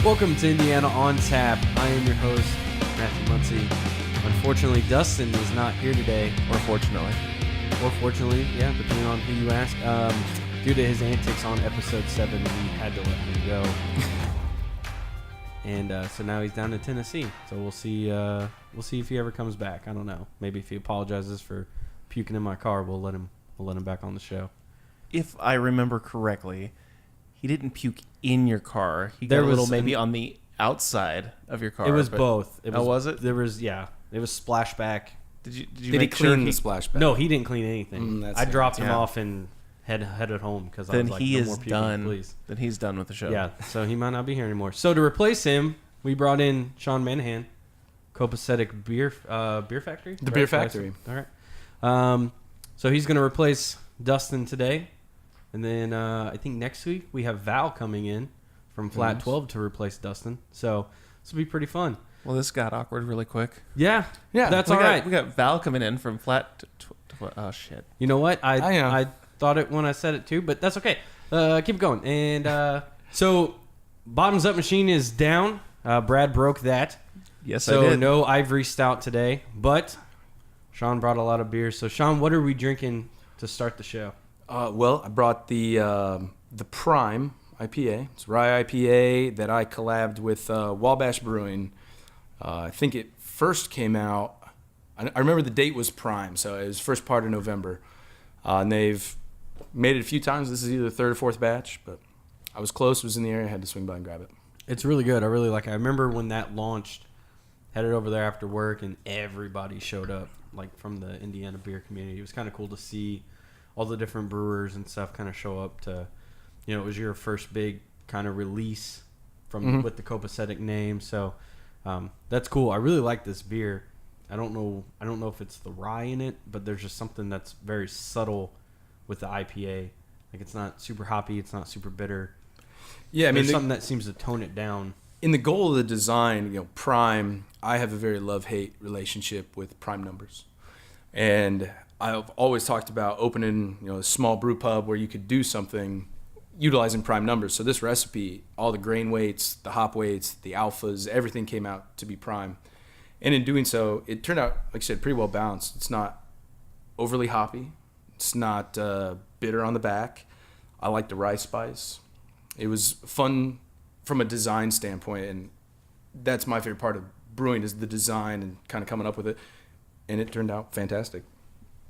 Welcome to Indiana on Tap. I am your host, Matthew Muncie. Unfortunately, Dustin is not here today. Or fortunately, yeah, depending on who you ask. Due to his antics on episode 7, we had to let him go. And so now he's down in Tennessee. So we'll see if he ever comes back. I don't know. Maybe if he apologizes for puking in my car, we'll let him back on the show. if I remember correctly, he didn't puke in your car. He got a little maybe on the outside of your car. It was both. Was it? There was, yeah. It was splashback. Did he clean the splashback? No, he didn't clean anything. I dropped him off and headed home because I was like, no more puking, please. Then he's done with the show. Yeah, so he might not be here anymore. So to replace him, we brought in Sean Manahan, Kopacetic Beer Factory. The Beer Factory. All right. So he's going to replace Dustin today. And then I think next week we have Val coming in from Flat 12 to replace Dustin. So this will be pretty fun. Well, this got awkward really quick. Yeah, that's all right. We got Val coming in from Flat. Oh shit! You know what? I thought it when I said it too, but that's okay. Keep going. And so bottoms up machine is down. Brad broke that. Yes, so I did. No Ivory Stout today, but Sean brought a lot of beers. So Sean, what are we drinking to start the show? Well, I brought the Prime IPA. It's rye IPA that I collabed with Wabash Brewing. I think it first came out. I remember the date was Prime, so it was first part of November. And they've made it a few times. This is either the third or fourth batch, but I was close. Was in the area. I had to swing by and grab it. It's really good. I really like it. I remember when that launched, headed over there after work, and everybody showed up, like from the Indiana beer community. It was kind of cool to see all the different brewers and stuff kind of show up to, it was your first big kind of release from with the Kopacetic name. So that's cool. I really like this beer. I don't know if it's the rye in it, but there's just something that's very subtle with the IPA. Like it's not super hoppy, it's not super bitter. Yeah, I mean, there's something that seems to tone it down. In the goal of the design, Prime, I have a very love-hate relationship with prime numbers. And I've always talked about opening, a small brew pub where you could do something utilizing prime numbers. So this recipe, all the grain weights, the hop weights, the alphas, everything came out to be prime. And in doing so, it turned out, like I said, pretty well balanced. It's not overly hoppy. It's not bitter on the back. I like the rye spice. It was fun from a design standpoint, and that's my favorite part of brewing is the design and kind of coming up with it. And it turned out fantastic.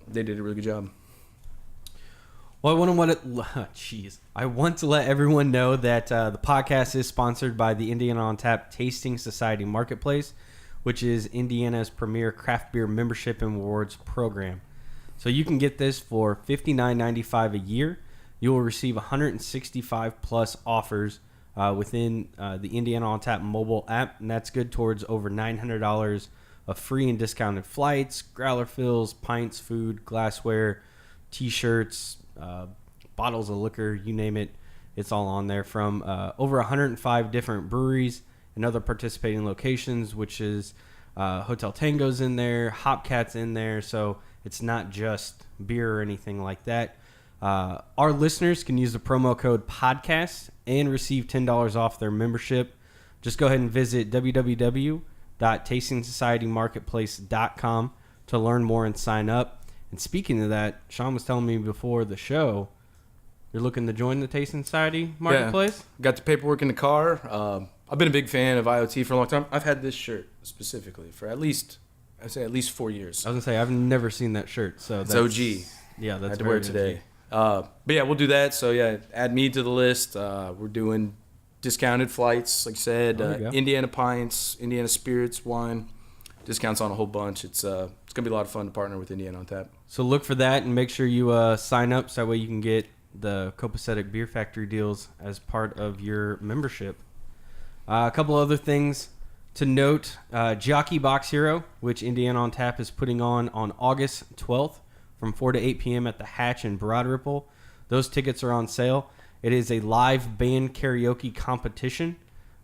They did a really good job. Well, I want to let everyone know that the podcast is sponsored by the Indiana on Tap Tasting Society Marketplace, which is Indiana's premier craft beer membership and rewards program. So you can get this for $59.95 a year. You will receive 165 plus offers within the Indiana on Tap mobile app, and that's good towards over $900 of free and discounted flights, growler fills, pints, food, glassware, T-shirts, bottles of liquor, you name it. It's all on there from over 105 different breweries and other participating locations, which is Hotel Tango's in there, Hopcat's in there, so it's not just beer or anything like that. Our listeners can use the promo code PODCAST and receive $10 off their membership. Just go ahead and visit www.tastingsocietymarketplace.com to learn more and sign up. And speaking of that, Sean was telling me before the show, you're looking to join the Tasting Society Marketplace? Yeah, got the paperwork in the car. I've been a big fan of IoT for a long time. I've had this shirt specifically for at least 4 years. I was going to say, I've never seen that shirt. So it's OG. Yeah, that's I had to wear it today. But yeah, we'll do that. So yeah, add me to the list. We're doing discounted flights, like I said, Indiana pints, Indiana spirits, wine, discounts on a whole bunch. It's gonna be a lot of fun to partner with Indiana on Tap. So look for that and make sure you sign up so that way you can get the Kopacetic Beer Factory deals as part of your membership. A couple other things to note: Jockey Box Hero, which Indiana on Tap is putting on August 12th from 4 to 8 p.m. at the Hatch in Broad Ripple. Those tickets are on sale. It is a live band karaoke competition,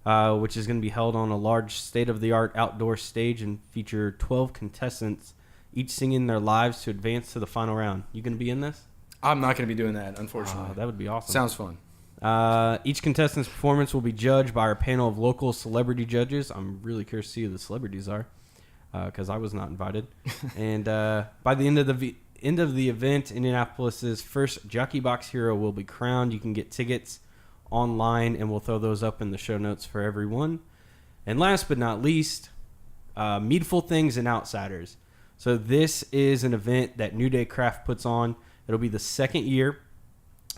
which is going to be held on a large state-of-the-art outdoor stage and feature 12 contestants, each singing their lives to advance to the final round. You going to be in this? I'm not going to be doing that, unfortunately. That would be awesome. Sounds fun. Each contestant's performance will be judged by our panel of local celebrity judges. I'm really curious to see who the celebrities are, because I was not invited. And by the end of the event, Indianapolis's first Jockey Box hero will be crowned. You can get tickets online, and we'll throw those up in the show notes for everyone. And last but not least, Meadful Things and Outsiders. So this is an event that New Day Craft puts on. It'll be the second year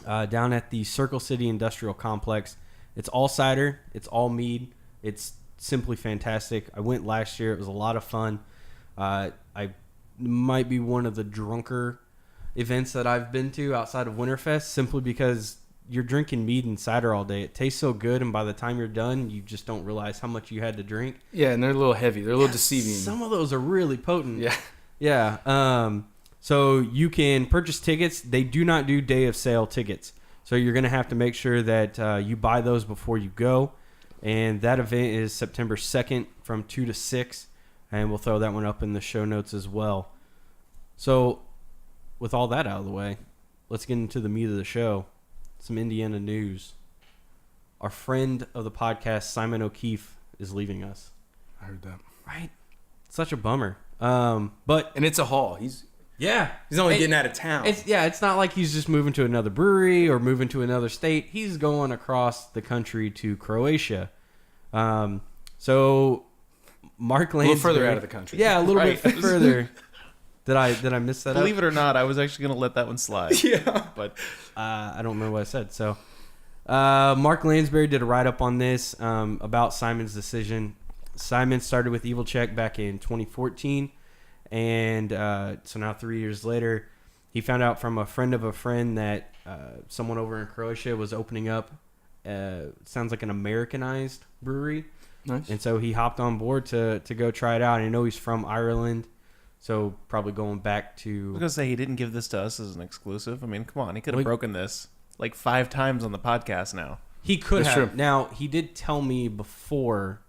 down at the Circle City Industrial Complex. It's all cider. It's all mead. It's simply fantastic. I went last year. It was a lot of fun. I might be one of the drunker events that I've been to outside of Winterfest, simply because you're drinking mead and cider all day. It tastes so good, and by the time you're done, you just don't realize how much you had to drink. Yeah, and they're a little heavy. They're a little deceiving. Some of those are really potent. Yeah. Yeah. So you can purchase tickets. They do not do day of sale tickets. So you're going to have to make sure that you buy those before you go. And that event is September 2nd from 2 to 6. And we'll throw that one up in the show notes as well. So with all that out of the way, let's get into the meat of the show. Some Indiana news. Our friend of the podcast, Simon O'Keefe, is leaving us. I heard that. Right? Such a bummer. And it's a haul. He's only getting out of town. It's not like he's just moving to another brewery or moving to another state. He's going across the country to Croatia. So Mark Lansbury, a little further out of the country. Yeah, a little bit further. Did I miss that? Believe it or not, I was actually going to let that one slide. Yeah, but I don't remember what I said. So Mark Lansbury did a write-up on this about Simon's decision. Simon started with Evil Check back in 2014, and so now 3 years later, he found out from a friend of a friend that someone over in Croatia was opening up. Sounds like an Americanized brewery. Nice. And so he hopped on board to go try it out. And I know he's from Ireland, so probably going back to... I was going to say, he didn't give this to us as an exclusive. I mean, come on. He could have broken this like 5 times on the podcast now. He could That's have. true. Now, he did tell me before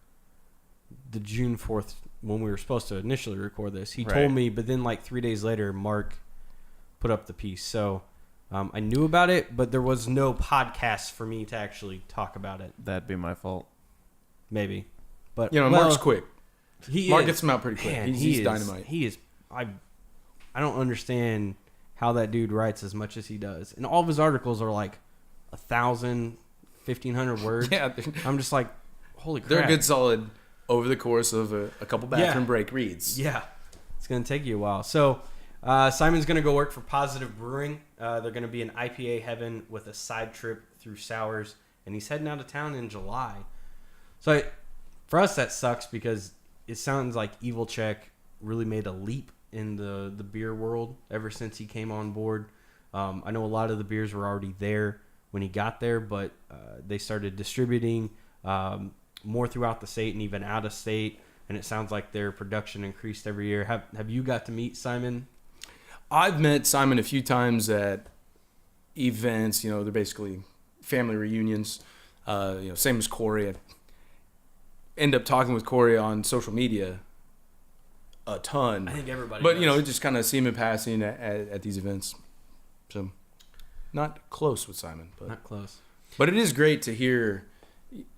the June 4th, when we were supposed to initially record this, he told me, but then like 3 days later, Mark put up the piece. So I knew about it, but there was no podcast for me to actually talk about it. That'd be my fault. Maybe. But Mark's quick. Mark gets him out pretty quick. Man, he's dynamite. He is. I don't understand how that dude writes as much as he does. And all of his articles are like 1,000, 1,500 words. Yeah. I'm just like, holy crap. They're good solid over the course of a couple bathroom break reads. Yeah. It's going to take you a while. So Simon's going to go work for Positive Brewing. They're going to be in IPA heaven with a side trip through sours. And he's heading out of town in July. So for us, that sucks because it sounds like Evil Check really made a leap in the beer world ever since he came on board. I know a lot of the beers were already there when he got there, but they started distributing more throughout the state and even out of state. And it sounds like their production increased every year. Have you got to meet Simon? I've met Simon a few times at events. They're basically family reunions. Same as Corey. I end up talking with Corey on social media a ton. I think everybody But, does. just kind of see him in passing at these events. So, not close with Simon. But Not close. But it is great to hear,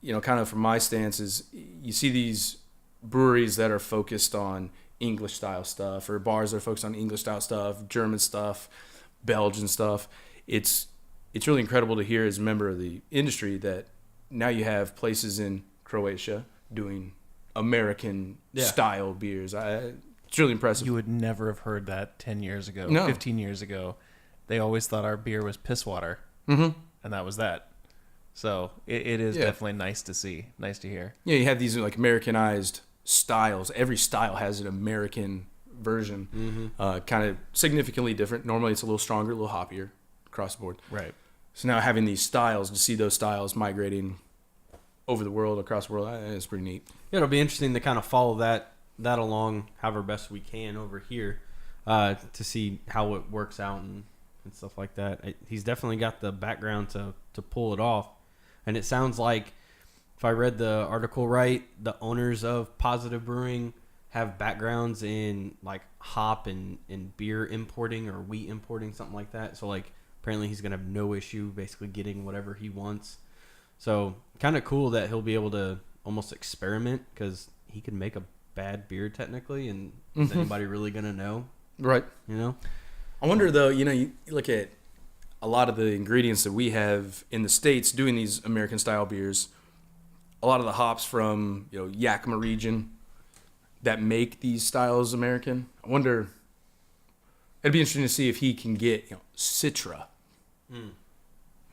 kind of from my stance is you see these breweries that are focused on English style stuff or bars that are focused on English style stuff, German stuff, Belgian stuff. It's really incredible to hear as a member of the industry that now you have places in Croatia doing American style beers. It's really impressive. You would never have heard that 10 years ago, No. 15 years ago. They always thought our beer was piss water, Mm-hmm. and that was that. So it is definitely nice to see, nice to hear. Yeah, you have these like Americanized styles. Every style has an American version, kind of significantly different. Normally it's a little stronger, a little hoppier across the board. Right. So now having these styles, to see those styles migrating over the world, across the world, it's pretty neat. Yeah, it'll be interesting to kind of follow that along however best we can over here to see how it works out and stuff like that. He's definitely got the background to pull it off. And it sounds like, if I read the article right, the owners of Positive Brewing have backgrounds in like hop and beer importing or wheat importing, something like that. So like Apparently, he's gonna have no issue basically getting whatever he wants. So kind of cool that he'll be able to almost experiment because he can make a bad beer technically, and is anybody really gonna know? Right. You know. I wonder though. You look at a lot of the ingredients that we have in the States doing these American style beers. A lot of the hops from Yakima region that make these styles American. I wonder. It'd be interesting to see if he can get Citra.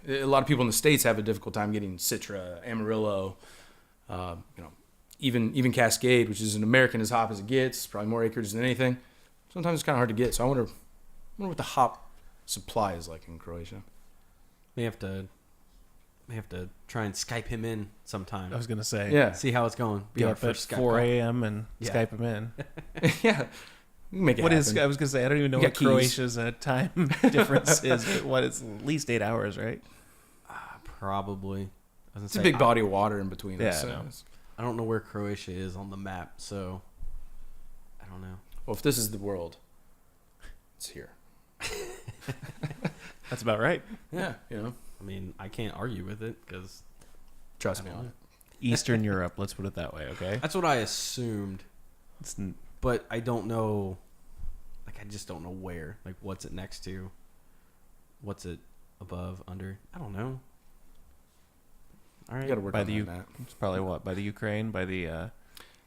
A lot of people in the States have a difficult time getting Citra, Amarillo, even Cascade, which is an American as hop as it gets, probably more acres than anything. Sometimes it's kind of hard to get. So I wonder what the hop supply is like in Croatia. May have to try and Skype him in sometime. I was gonna say, Yeah. See how it's going. Be get our up at first Skype 4 call. a.m. and Yeah. Skype him in. Yeah. We can make it What happen. is? I was gonna say, I don't even know You what got keys. Croatia's time difference is, but what is at least 8 hours, right? Probably. I was gonna It's say, a big body of water in between Yeah, us. I know. I don't know where Croatia is on the map, so I don't know. Well, if this is the world, it's here. That's about right. Yeah, I mean, I can't argue with it because trust me on it. Eastern Europe, let's put it that way, okay? that's what I assumed, It's, but I don't know. Like, I just don't know where. Like, what's it next to? What's it above, under? I don't know. All right. You got to work by on the that. it's probably what, by the Ukraine, by the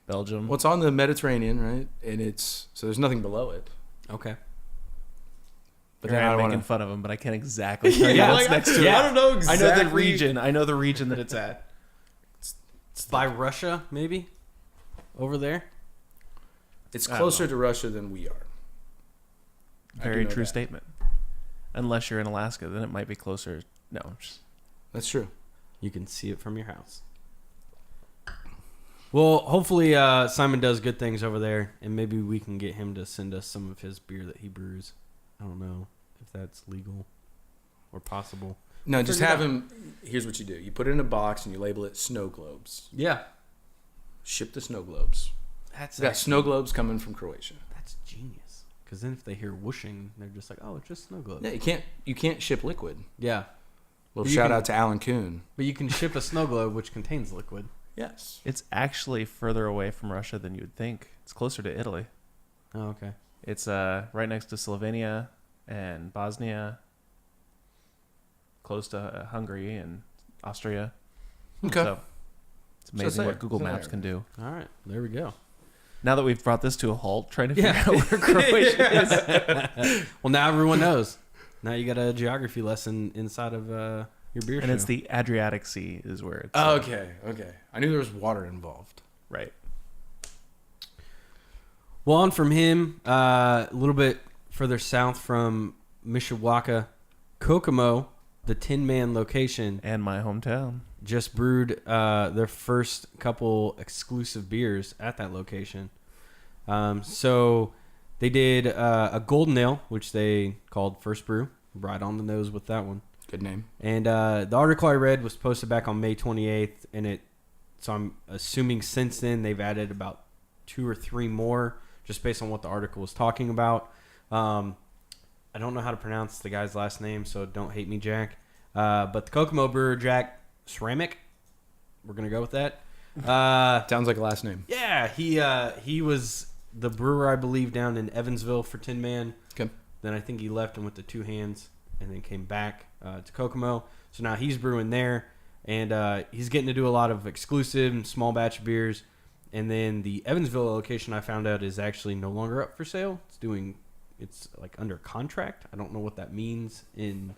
Belgium. Well, it's on the Mediterranean, right? And so there's nothing below it. Okay. But Here then I I am don't making want to. fun of them, but I can't exactly tell you Yeah, what's like, next to yeah. it. I don't know I know exactly. the region. I know the region that it's at. It's by Russia, maybe? Over there? It's I don't closer know. to Russia than we are. I do Very know true that. statement. Unless you're in Alaska, then it might be closer. No, That's true. You can see it from your house. Well, hopefully Simon does good things over there, and maybe we can get him to send us some of his beer that he brews. I don't know if that's legal or possible. No, just Figure it have out. him. Here's what you do: you put it in a box and you label it snow globes. Yeah. Ship the snow globes. That's We got snow globes coming from Croatia. That's genius. Because then if they hear whooshing, they're just like, oh, it's just snow globe. Yeah, you can't ship liquid. Yeah. Little But you shout can- out to Alan Kuhn. But you can ship a snow globe which contains liquid. Yes. it's actually further away from Russia than you would think. It's closer to Italy. Oh, okay. It's right next to Slovenia and Bosnia, close to Hungary and Austria. Okay. So it's amazing there. what Google So Maps there. can do. All right. There we go. Now that we've brought this to a halt, trying to Yeah. figure out where Croatia is. Well, now everyone knows. Now you got a geography lesson inside of your beer And show. it's the Adriatic Sea is where it's Oh, okay. I knew there was water involved. right. Well, on from him, a little bit further south from Mishawaka, Kokomo, the Tin Man location, And my hometown. just brewed their first couple exclusive beers at that location. So they did a golden ale, which they called First Brew, right on the nose with that one. Good name. And the article I read was posted back on May 28th, and so I'm assuming since then they've added about 2 or 3 more, just based on what the article was talking about. I don't know how to pronounce the guy's last name, so don't hate me, Jack. But the Kokomo brewer, Jack Sramic, we're gonna go with that. Sounds like a last name. Yeah, he was the brewer, I believe, down in Evansville for Tin Man. Okay. Then I think he left and went to Two Hands, and then came back to Kokomo. So now he's brewing there, and he's getting to do a lot of exclusive and small batch beers. And then the Evansville location, I found out, is actually no longer up for sale. It's like under contract. I don't know what that means in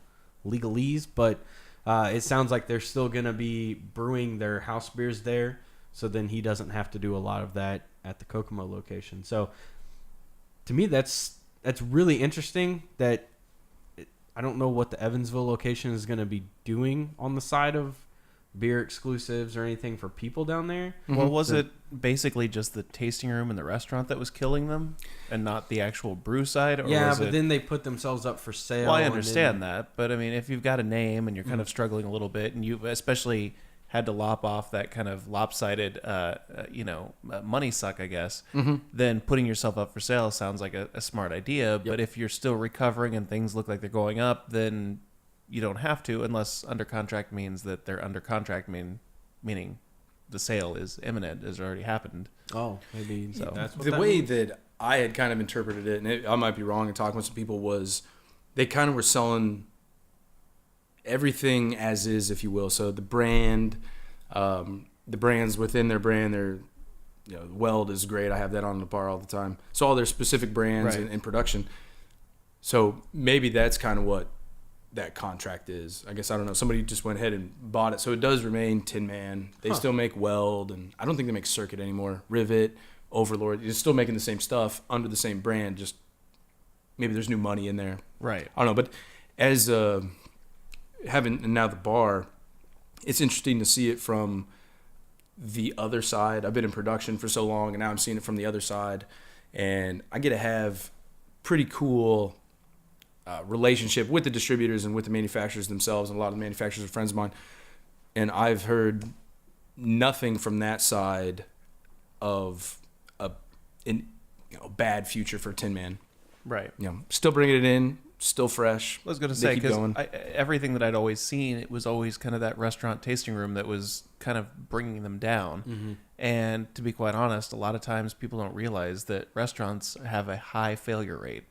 legalese, but it sounds like they're still going to be brewing their house beers there. So then he doesn't have to do a lot of that at the Kokomo location. So to me, that's really interesting that I don't know what the Evansville location is going to be doing on the side of beer exclusives or anything for people down there. Well, was it basically just the tasting room and the restaurant that was killing them and not the actual brew side? Or Yeah, was but it... then they put themselves up for sale. Well, I and understand then- that. But, I mean, if you've got a name and you're kind of struggling a little bit and you've especially had to lop off that kind of lopsided, money suck, I guess, then putting yourself up for sale sounds like a smart idea. But if you're still recovering and things look like they're going up, then you don't have to unless under contract means that they're under contract, meaning the sale is imminent, has already happened. Oh, maybe So that's what The that way means? that I had kind of interpreted it, and I might be wrong, and talking with some people, was they kind of were selling everything as is, if you will. So the brand, the brands within their brand, their Weld is great. I have that on the bar all the time. So all their specific brands Right. and production. So maybe that's kind of what that contract is. I guess, I don't know. Somebody just went ahead and bought it. So it does remain Tin Man. They still make Weld, and I don't think they make Circuit anymore. Rivet, Overlord. You're still making the same stuff under the same brand. Just maybe there's new money in there. Right. I don't know. But as having now the bar, it's interesting to see it from the other side. I've been in production for so long, and now I'm seeing it from the other side. And I get to have pretty cool relationship with the distributors and with the manufacturers themselves, and a lot of the manufacturers are friends of mine. And I've heard nothing from that side of a bad future for Tin Man. Right. Still bringing it in, still fresh. I was going to They say, keep because going. everything that I'd always seen, it was always kind of that restaurant tasting room that was kind of bringing them down. Mm-hmm. And to be quite honest, a lot of times people don't realize that restaurants have a high failure rate.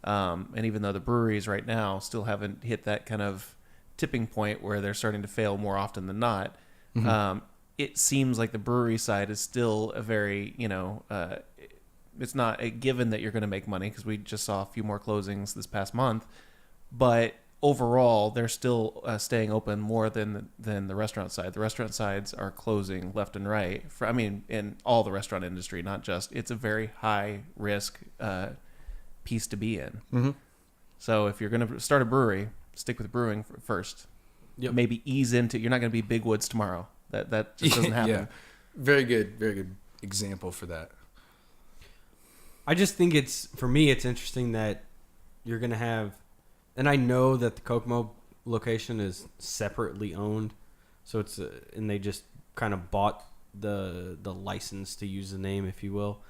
And even though the breweries right now still haven't hit that kind of tipping point where they're starting to fail more often than not, it seems like the brewery side is still a very, it's not a given that you're going to make money, because we just saw a few more closings this past month. But overall, they're still staying open more than the restaurant side. The restaurant sides are closing left and right. In all the restaurant industry, not just. It's a very high risk piece to be in. Mm-hmm. So if you're going to start a brewery, stick with brewing first. Yep. Maybe ease into. You're not going to be Big Woods tomorrow. That just doesn't happen. Yeah. Very good example for that. I just think for me, it's interesting that you're going to have, and I know that the Kokomo location is separately owned. So it's, and they just kind of bought the license to use the name, if you will.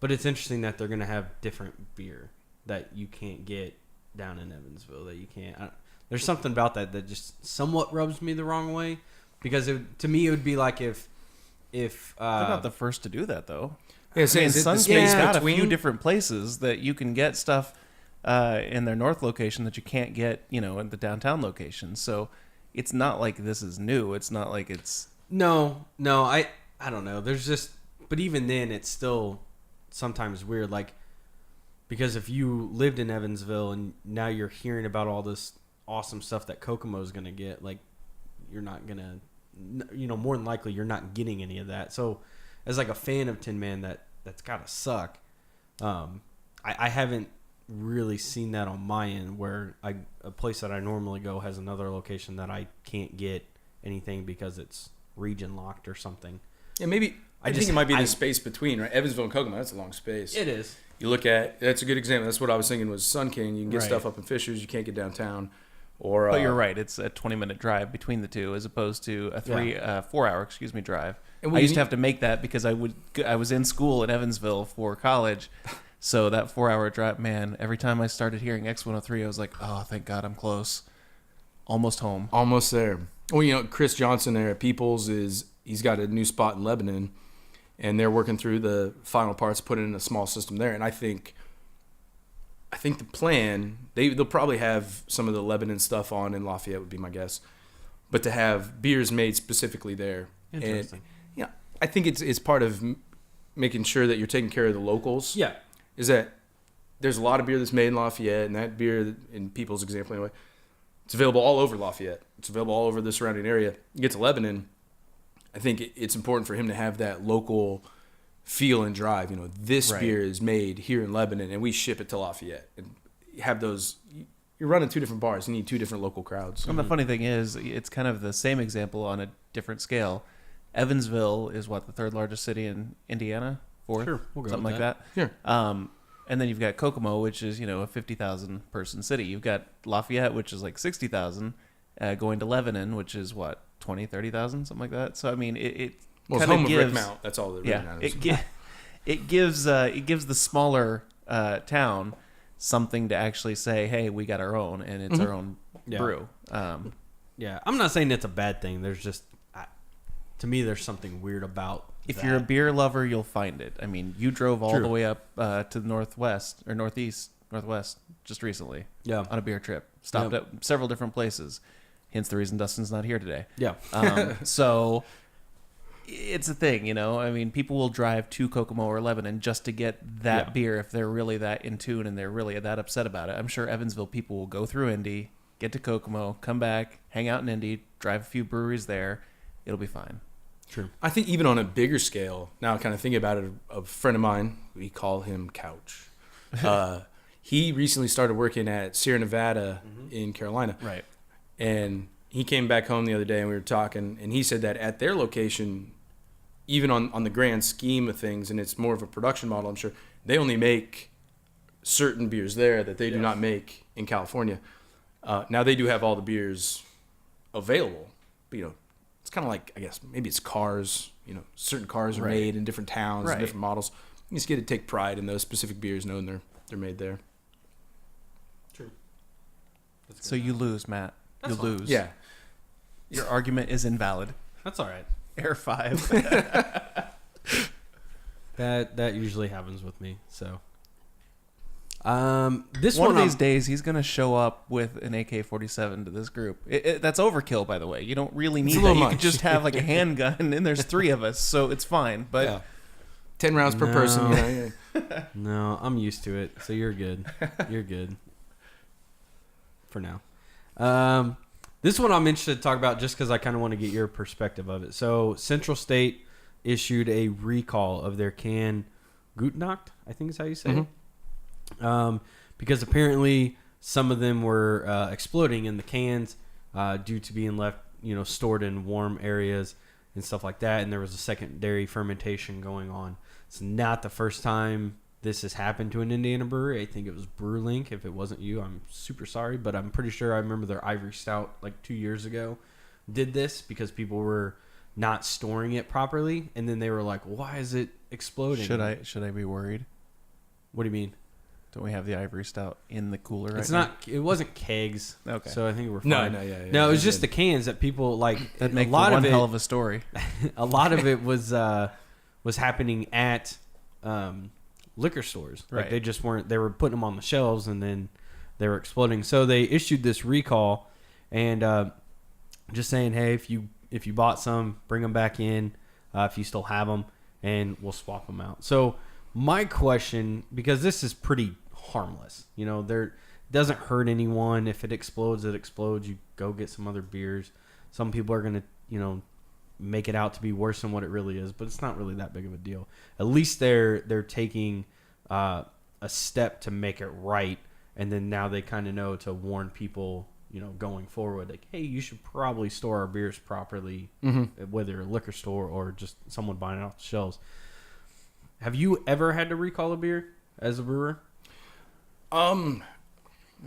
But it's interesting that they're going to have different beer that you can't get down in Evansville, that you can't. There's something about that just somewhat rubs me the wrong way, because to me it would be like if They're not the first to do that, though. Yeah, Sunspay's got a few different places that you can get stuff in their north location that you can't get, in the downtown location. So it's not like this is new. It's not like it's... No, I don't know. There's just... But even then, it's still sometimes weird. Like, because if you lived in Evansville and now you're hearing about all this awesome stuff that Kokomo's going to get, like, you're not going to... more than likely, you're not getting any of that. So... As like a fan of Tin Man, that's gotta suck. I haven't really seen that on my end, where a place that I normally go has another location that I can't get anything because it's region locked or something. Yeah, maybe. I think it might be the space between, right? Evansville and Kokomo, that's a long space. It is. You look at, that's a good example. That's what I was thinking was Sun King. You can get Right. stuff up in Fishers. You can't get downtown. Or, But you're right. It's a 20-minute drive between the two, as opposed to a 4-hour, drive. And I used to have to make that because I was in school in Evansville for college, so that 4-hour drive, man. Every time I started hearing X103, I was like, oh, thank God, I'm close, almost home. Almost there. Well, Chris Johnson there at Peoples he's got a new spot in Lebanon, and they're working through the final parts, putting in a small system there. And I think the plan, they'll probably have some of the Lebanon stuff on in Lafayette, would be my guess, but to have beers made specifically there. Interesting. And, I think it's part of making sure that you're taking care of the locals. Yeah. Is that there's a lot of beer that's made in Lafayette, and that beer, in People's example anyway, it's available all over Lafayette. It's available all over the surrounding area. You get to Lebanon, I think it's important for him to have that local feel and drive. This Right. beer is made here in Lebanon, and we ship it to Lafayette. And you have those. You're running two different bars. You need two different local crowds. And the funny thing is, it's kind of the same example on a different scale. Evansville is the third largest city in Indiana? Fourth? Sure, we'll go something with like that. Sure. And then you've got Kokomo, which is, a 50,000 person city. You've got Lafayette, which is like 60,000, going to Lebanon, which is 20, 30,000, something like that. So, I mean, it Well, it's kind home of of Rick gives... Mount. That's all that really matters. it gives the smaller town something to actually say, hey, we got our own, and it's our own brew. Yeah, I'm not saying it's a bad thing. There's just, to me, there's something weird about If that. you're a beer lover, you'll find it. I mean, you drove all the way up to the northwest just recently on a beer trip. Stopped at several different places. Hence the reason Dustin's not here today. Yeah. So it's a thing, you know. I mean, people will drive to Kokomo or Lebanon just to get that beer if they're really that in tune and they're really that upset about it. I'm sure Evansville people will go through Indy, get to Kokomo, come back, hang out in Indy, drive a few breweries there. It'll be fine. True. I think even on a bigger scale, now kind of thinking about it, a friend of mine, we call him Couch. He recently started working at Sierra Nevada in Carolina. Right. And he came back home the other day and we were talking, and he said that at their location, even on the grand scheme of things, and it's more of a production model, I'm sure, they only make certain beers there that they do not make in California. Now they do have all the beers available, but, you know, it's kind of like, I guess, maybe it's cars, you know, certain cars are made in different towns and different models. You just get to take pride in those specific beers knowing they're made there. True. So you lose, Matt. You lose. Yeah. Your argument is invalid. That's all right. Air 5. That usually happens with me. So, One of these days, he's going to show up with an AK-47 to this group. That's overkill, by the way. You don't really need that. You could just have like a handgun, and there's 3 of us, so it's fine. But 10 rounds per person. You know, No, I'm used to it. So you're good. You're good. For now. This one I'm interested to talk about just because I kind of want to get your perspective of it. So Central State issued a recall of their can Gutnacht, I think is how you say it. Because apparently some of them were exploding in the cans due to being left, stored in warm areas and stuff like that. And there was a secondary fermentation going on. It's not the first time this has happened to an Indiana brewery. I think it was BrewLink. If it wasn't you, I'm super sorry, but I'm pretty sure I remember their Ivory Stout like 2 years ago did this because people were not storing it properly, and then they were like, "Why is it exploding?" Should I be worried? What do you mean? Don't we have the Ivory Stout in the cooler right It's now? not. It wasn't kegs. Okay. So I think we're fine. No, it was just the cans that people like. That make a lot one of it, hell of a story. A lot of it was happening at liquor stores. Like Right. they just weren't. They were putting them on the shelves and then they were exploding. So they issued this recall and just saying, hey, if you bought some, bring them back in if you still have them, and we'll swap them out. So my question, because this is pretty harmless, there doesn't hurt anyone. If it explodes, it explodes. You go get some other beers. Some people are gonna, make it out to be worse than what it really is, but it's not really that big of a deal. At least they're taking a step to make it right, and then now they kind of know to warn people, going forward, like, hey, you should probably store our beers properly, whether a liquor store or just someone buying it off the shelves. Have you ever had to recall a beer as a brewer? Let's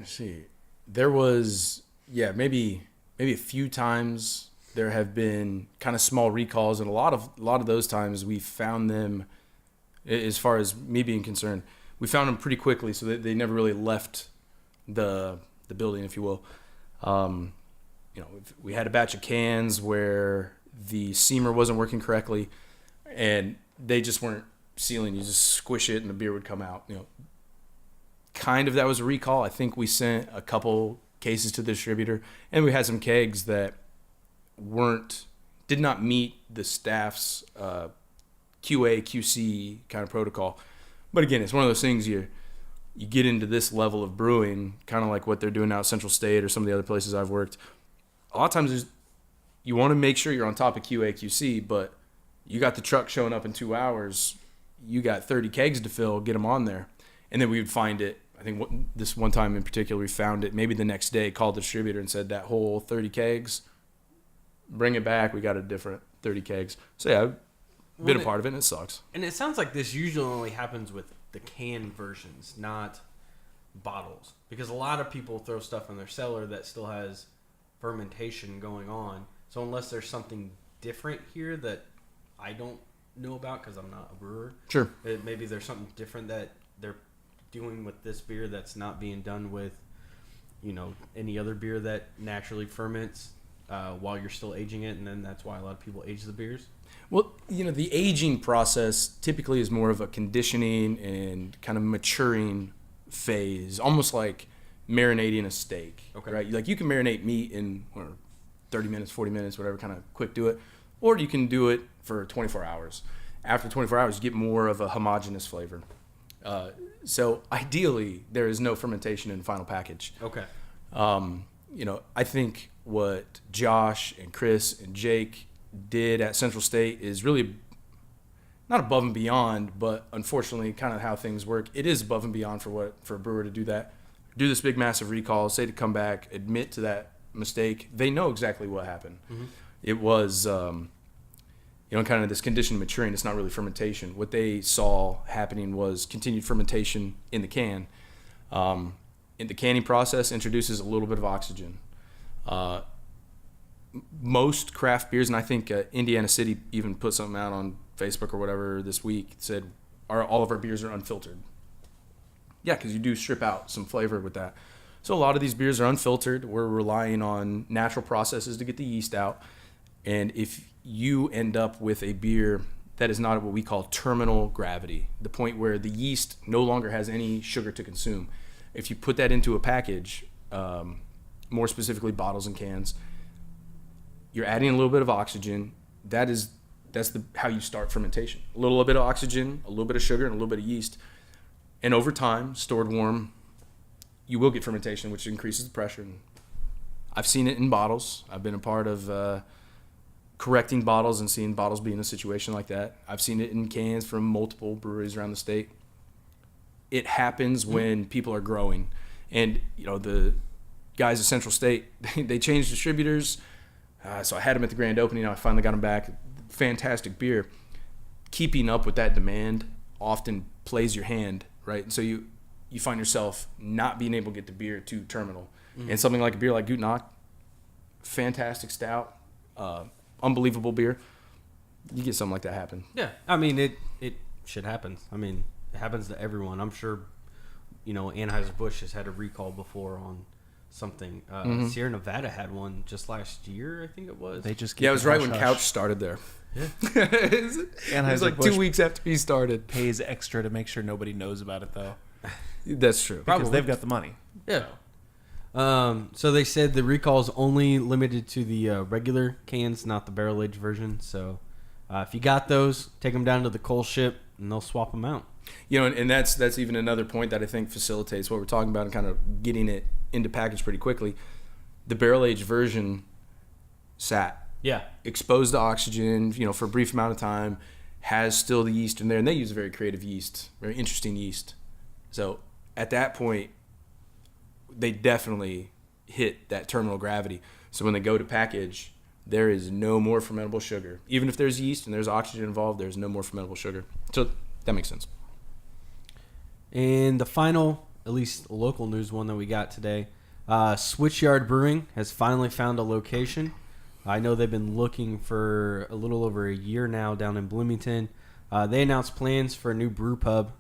see. There was, maybe a few times. There have been kind of small recalls, and a lot of those times we found them, as far as me being concerned, we found them pretty quickly, so they never really left the building, if you will. We had a batch of cans where the seamer wasn't working correctly, and they just weren't sealing. You just squish it, and the beer would come out. Kind of that was a recall. I think we sent a couple cases to the distributor, and we had some kegs that did not meet the staff's QA QC kind of protocol. But again, it's one of those things you get into this level of brewing, kind of like what they're doing now at Central State or some of the other places I've worked. A lot of times you want to make sure you're on top of QA QC, but you got the truck showing up in 2 hours, you got 30 kegs to fill, get them on there. And then we would find it. I think this one time in particular, we found it maybe the next day, called the distributor and said that whole 30 kegs, bring it back. We got a different 30 kegs. So yeah, I've been a part of it, and it sucks. And it sounds like this usually only happens with the canned versions, not bottles, because a lot of people throw stuff in their cellar that still has fermentation going on. So unless there's something different here that I don't know about because I'm not a brewer, Sure. maybe there's something different that they're doing with this beer that's not being done with, any other beer that naturally ferments while you're still aging it, and then that's why a lot of people age the beers? Well, the aging process typically is more of a conditioning and kind of maturing phase, almost like marinating a steak. Okay. Right? Like you can marinate meat in 30 minutes, 40 minutes, whatever, kind of quick do it, or you can do it for 24 hours. After 24 hours, you get more of a homogeneous flavor. So ideally, there is no fermentation in the final package. Okay. I think what Josh and Chris and Jake did at Central State is really not above and beyond, but unfortunately kind of how things work. It is above and beyond for a brewer to do that. Do this big massive recall, say to come back, admit to that mistake. They know exactly what happened. Mm-hmm. It was, kind of this conditioned maturing. It's not really fermentation. What they saw happening was continued fermentation in the can. In the canning process, introduces a little bit of oxygen. Most craft beers, and I think Indiana City even put something out on Facebook or whatever this week, said all of our beers are unfiltered. Yeah, because you do strip out some flavor with that. So a lot of these beers are unfiltered. We're relying on natural processes to get the yeast out. And if you end up with a beer that is not at what we call terminal gravity, the point where the yeast no longer has any sugar to consume, if you put that into a package, more specifically bottles and cans, you're adding a little bit of oxygen. That's how you start fermentation. A little bit of oxygen, a little bit of sugar, and a little bit of yeast. And over time, stored warm, you will get fermentation, which increases the pressure. And I've seen it in bottles. I've been a part of correcting bottles and seeing bottles be in a situation like that. I've seen it in cans from multiple breweries around the state. It happens when people are growing. And, the guys at Central State, they changed distributors. So I had them at the grand opening. I finally got them back. Fantastic beer. Keeping up with that demand often plays your hand, right? And so you find yourself not being able to get the beer to terminal. Mm-hmm. And something like a beer like Gutnacht, fantastic stout, unbelievable beer. You get something like that happen. Yeah, I mean, it shit happens. I mean, it happens to everyone. I'm sure, Anheuser-Busch has had a recall before on something. Sierra Nevada had one just last year, I think it was. They just it was right when Couch started there. Yeah. It was like 2 weeks after he started. Pays extra to make sure nobody knows about it, though. That's true. Because they've got the money. Yeah. So they said the recall is only limited to the regular cans, not the barrel-aged version. So if you got those, take them down to the coal ship, and they'll swap them out. And that's even another point that I think facilitates what we're talking about and kind of getting it into package pretty quickly. The barrel-aged version sat. Yeah. Exposed to oxygen, for a brief amount of time, has still the yeast in there. And they use a very creative yeast, very interesting yeast. So at that point, they definitely hit that terminal gravity. So when they go to package, there is no more fermentable sugar. Even if there's yeast and there's oxygen involved, there's no more fermentable sugar. So that makes sense. And the final, at least local news one that we got today, Switchyard Brewing has finally found a location. I know they've been looking for a little over a year now down in Bloomington. They announced plans for a new brew pub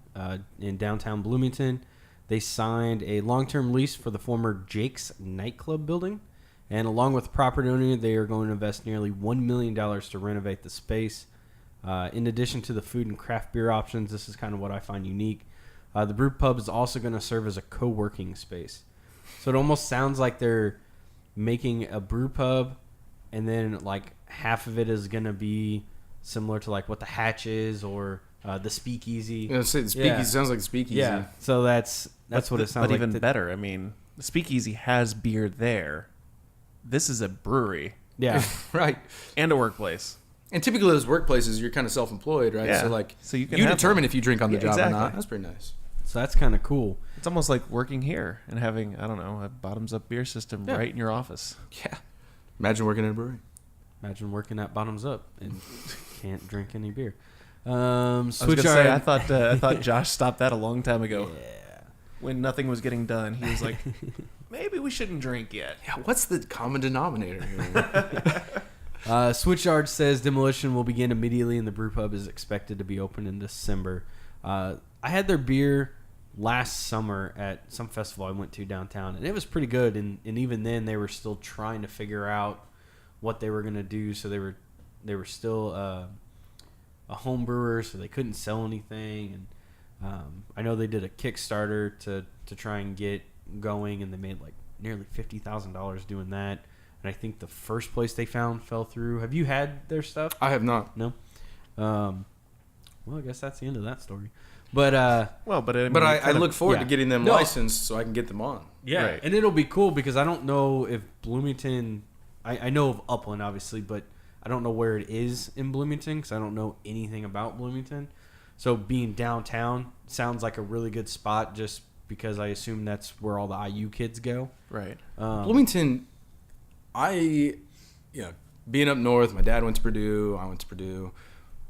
in downtown Bloomington. They signed a long-term lease for the former Jake's nightclub building. And along with the property owner, they are going to invest nearly $1 million to renovate the space. In addition to the food and craft beer options, this is kind of what I find unique. The brew pub is also going to serve as a co-working space. So it almost sounds like they're making a brew pub, and then like half of it is going to be similar to like what the Hatch is or the Speakeasy. The Speakeasy sounds like the Speakeasy. Yeah, so that's what it sounds like. But even better, I mean, the Speakeasy has beer there. This is a brewery. Yeah. Right. And a workplace. And typically those workplaces, you're kind of self-employed, right? Yeah. So you can determine if you drink on the job exactly. or not. That's pretty nice. So that's kind of cool. It's almost like working here and having, I don't know, a bottoms-up beer system right in your office. Yeah. Imagine working in a brewery. Imagine working at Bottoms Up and can't drink any beer. I thought Josh stopped that a long time ago. Yeah. When nothing was getting done, he was like, maybe we shouldn't drink yet. Yeah, what's the common denominator here? Switchyard says demolition will begin immediately and the brew pub is expected to be open in December. I had their beer last summer at some festival I went to downtown, and it was pretty good. And even then, they were still trying to figure out what they were gonna do. So they were still a home brewer, so they couldn't sell anything. And I know they did a Kickstarter to try and get going, and they made like nearly $50,000 doing that. And I think the first place they found fell through. Have you had their stuff? I have not. No. Well, I guess that's the end of that story. But I look forward to getting them No. licensed so I can get them on. yeah, Right. and it'll be cool because I don't know if Bloomington. I know of Upland obviously, but I don't know where it is in Bloomington because I don't know anything about Bloomington. So being downtown sounds like a really good spot just because I assume that's where all the IU kids go. Right. Bloomington, being up north, my dad went to Purdue, I went to Purdue.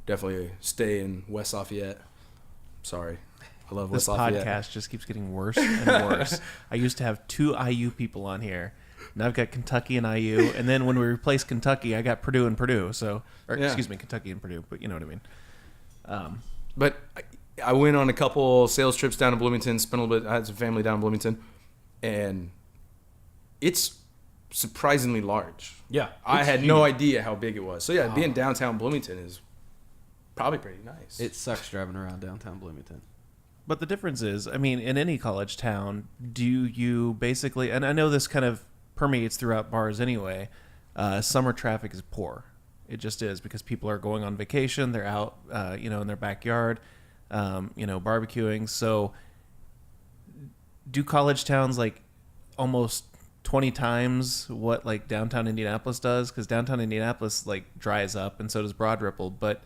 Definitely stay in West Lafayette. Sorry. I love This West Lafayette. podcast just keeps getting worse and worse. I used to have 2 IU people on here. Now I've got Kentucky and IU. And then when we replaced Kentucky, I got Purdue and Purdue. So, Yeah. excuse me, Kentucky and Purdue, but you know what I mean. But I went on a couple sales trips down to Bloomington, spent a little bit, I had some family down in Bloomington, and it's surprisingly large. Yeah, I it's had huge. no idea how big it was. So yeah, being downtown Bloomington is probably pretty nice. It sucks driving around downtown Bloomington. But the difference is, I mean, in any college town, do you basically, and I know this kind of permeates throughout bars anyway, summer traffic is poor. It just is because people are going on vacation. They're out, in their backyard, barbecuing. So do college towns like almost 20 times what like downtown Indianapolis does? Because downtown Indianapolis like dries up and so does Broad Ripple. But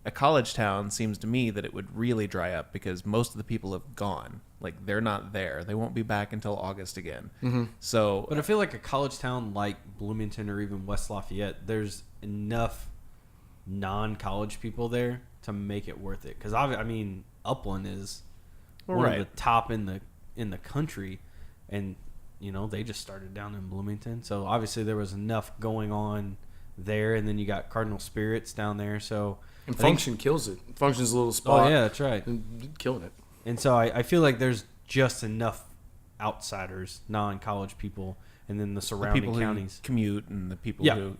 a college town seems to me that it would really dry up because most of the people have gone. Like they're not there. They won't be back until August again. Mm-hmm. So, But I feel like a college town like Bloomington or even West Lafayette, there's enough non-college people there to make it worth it. Because I mean, Upland is one of the top in the country, and they just started down in Bloomington. So obviously there was enough going on there, and then you got Cardinal Spirits down there. So and Function kills it. Function's a little spot. Oh yeah, that's right. Killing it. And so I feel like there's just enough outsiders, non-college people, and then the surrounding people counties. Who commute and the people who,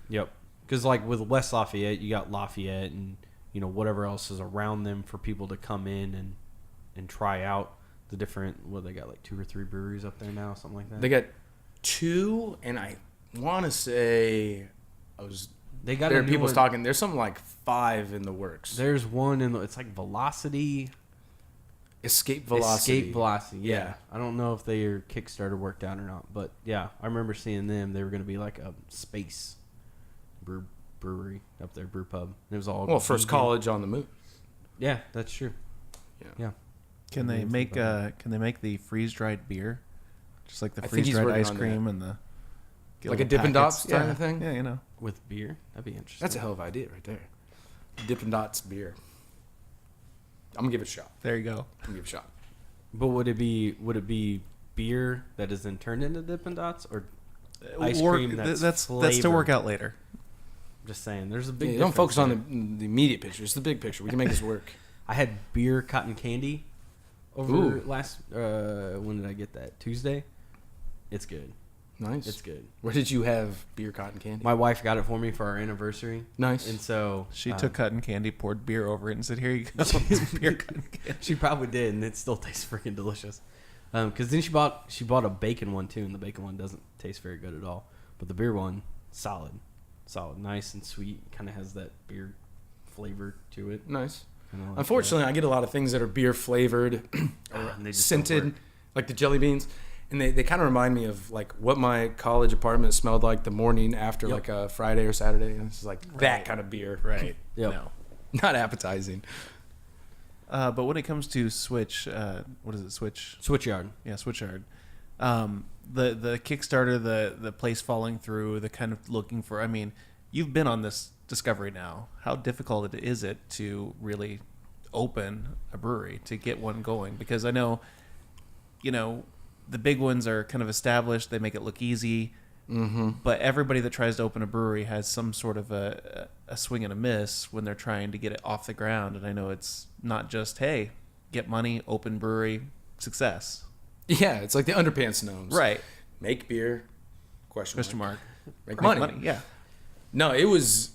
Yep. Because like with West Lafayette, you got Lafayette and whatever else is around them for people to come in and try out the different. Well, they got like 2 or 3 breweries up there now, something like that. They got 2, and I want to say They got there a are new people one. talking. There's something like 5 in the works. There's one it's like Velocity. Escape Velocity. Escape Velocity. Yeah. I don't know if their Kickstarter worked out or not, but yeah, I remember seeing them. They were going to be like a space brewery up there, brew pub. It was all first vegan. college on the move. Yeah, that's true. Yeah. Can they make the freeze dried beer, just like the I think freeze he's dried working ice on cream and the Like a Dippin' Dots packets? kind of thing? Yeah, With beer, that'd be interesting. That's a hell of an idea right there. Dippin' Dots beer. I'm gonna give it a shot. There you go. I'm gonna give it a shot. But would it be beer that is then turned into Dippin' Dots or ice cream that's to work flavored? out later. Just saying, there's a big. Yeah, don't difference focus on there. the immediate picture. It's the big picture. We can make this work. I had beer cotton candy over Ooh. last. When did I get that? Tuesday. It's good. Nice. It's good. Where did you have beer cotton candy? My wife got it for me for our anniversause. Nice. And so She took cotton candy, poured beer over it, and said, "Here you go, some beer cotton candy." She probably did, and it still tastes freaking delicious. Because then she bought a bacon one too, and the bacon one doesn't taste very good at all. But the beer one, solid, nice and sweet. Kind of has that beer flavor to it. Nice. Kinda like Unfortunately, I get a lot of things that are beer flavored or and they just don't scented, work. like the jelly beans. And they kind of remind me of like what my college apartment smelled like the morning after like a Friday or Saturday. And it's like that kind of beer. Right. Yep. No. Not appetizing. But when it comes to Switch, what is it? Switchyard. Yeah, Switchyard. The Kickstarter, the place falling through, the kind of looking for. I mean, you've been on this discovery now. How difficult is it to really open a brewery, to get one going? Because I know, the big ones are kind of established. They make it look easy. Mm-hmm. But everybody that tries to open a brewery has some sort of a swing and a miss when they're trying to get it off the ground. And I know it's not just, hey, get money, open brewery, success. Yeah, it's like the underpants gnomes. Right. Make beer, question mark. Make money. Yeah. No, it was,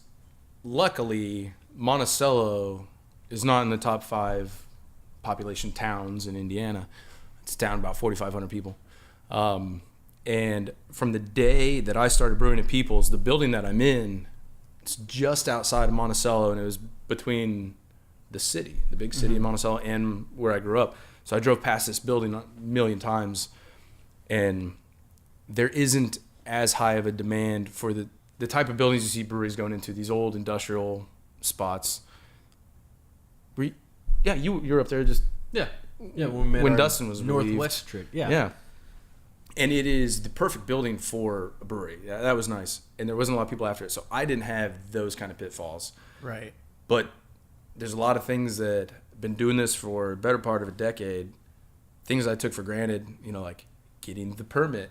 luckily, Monticello is not in the top 5 population towns in Indiana. It's down about 4,500 people. And from the day that I started brewing at Peoples, the building that I'm in, it's just outside of Monticello, and it was between the city, the big city of Monticello, and where I grew up. So I drove past this building a million times, and there isn't as high of a demand for the type of buildings you see breweries going into, these old industrial spots. You were up there just when Dustin was Northwest trip. Yeah. And it is the perfect building for a brewery. Yeah, that was nice. And there wasn't a lot of people after it, so I didn't have those kind of pitfalls. Right. But there's a lot of things that I've been doing this for a better part of a decade. Things I took for granted, like getting the permit.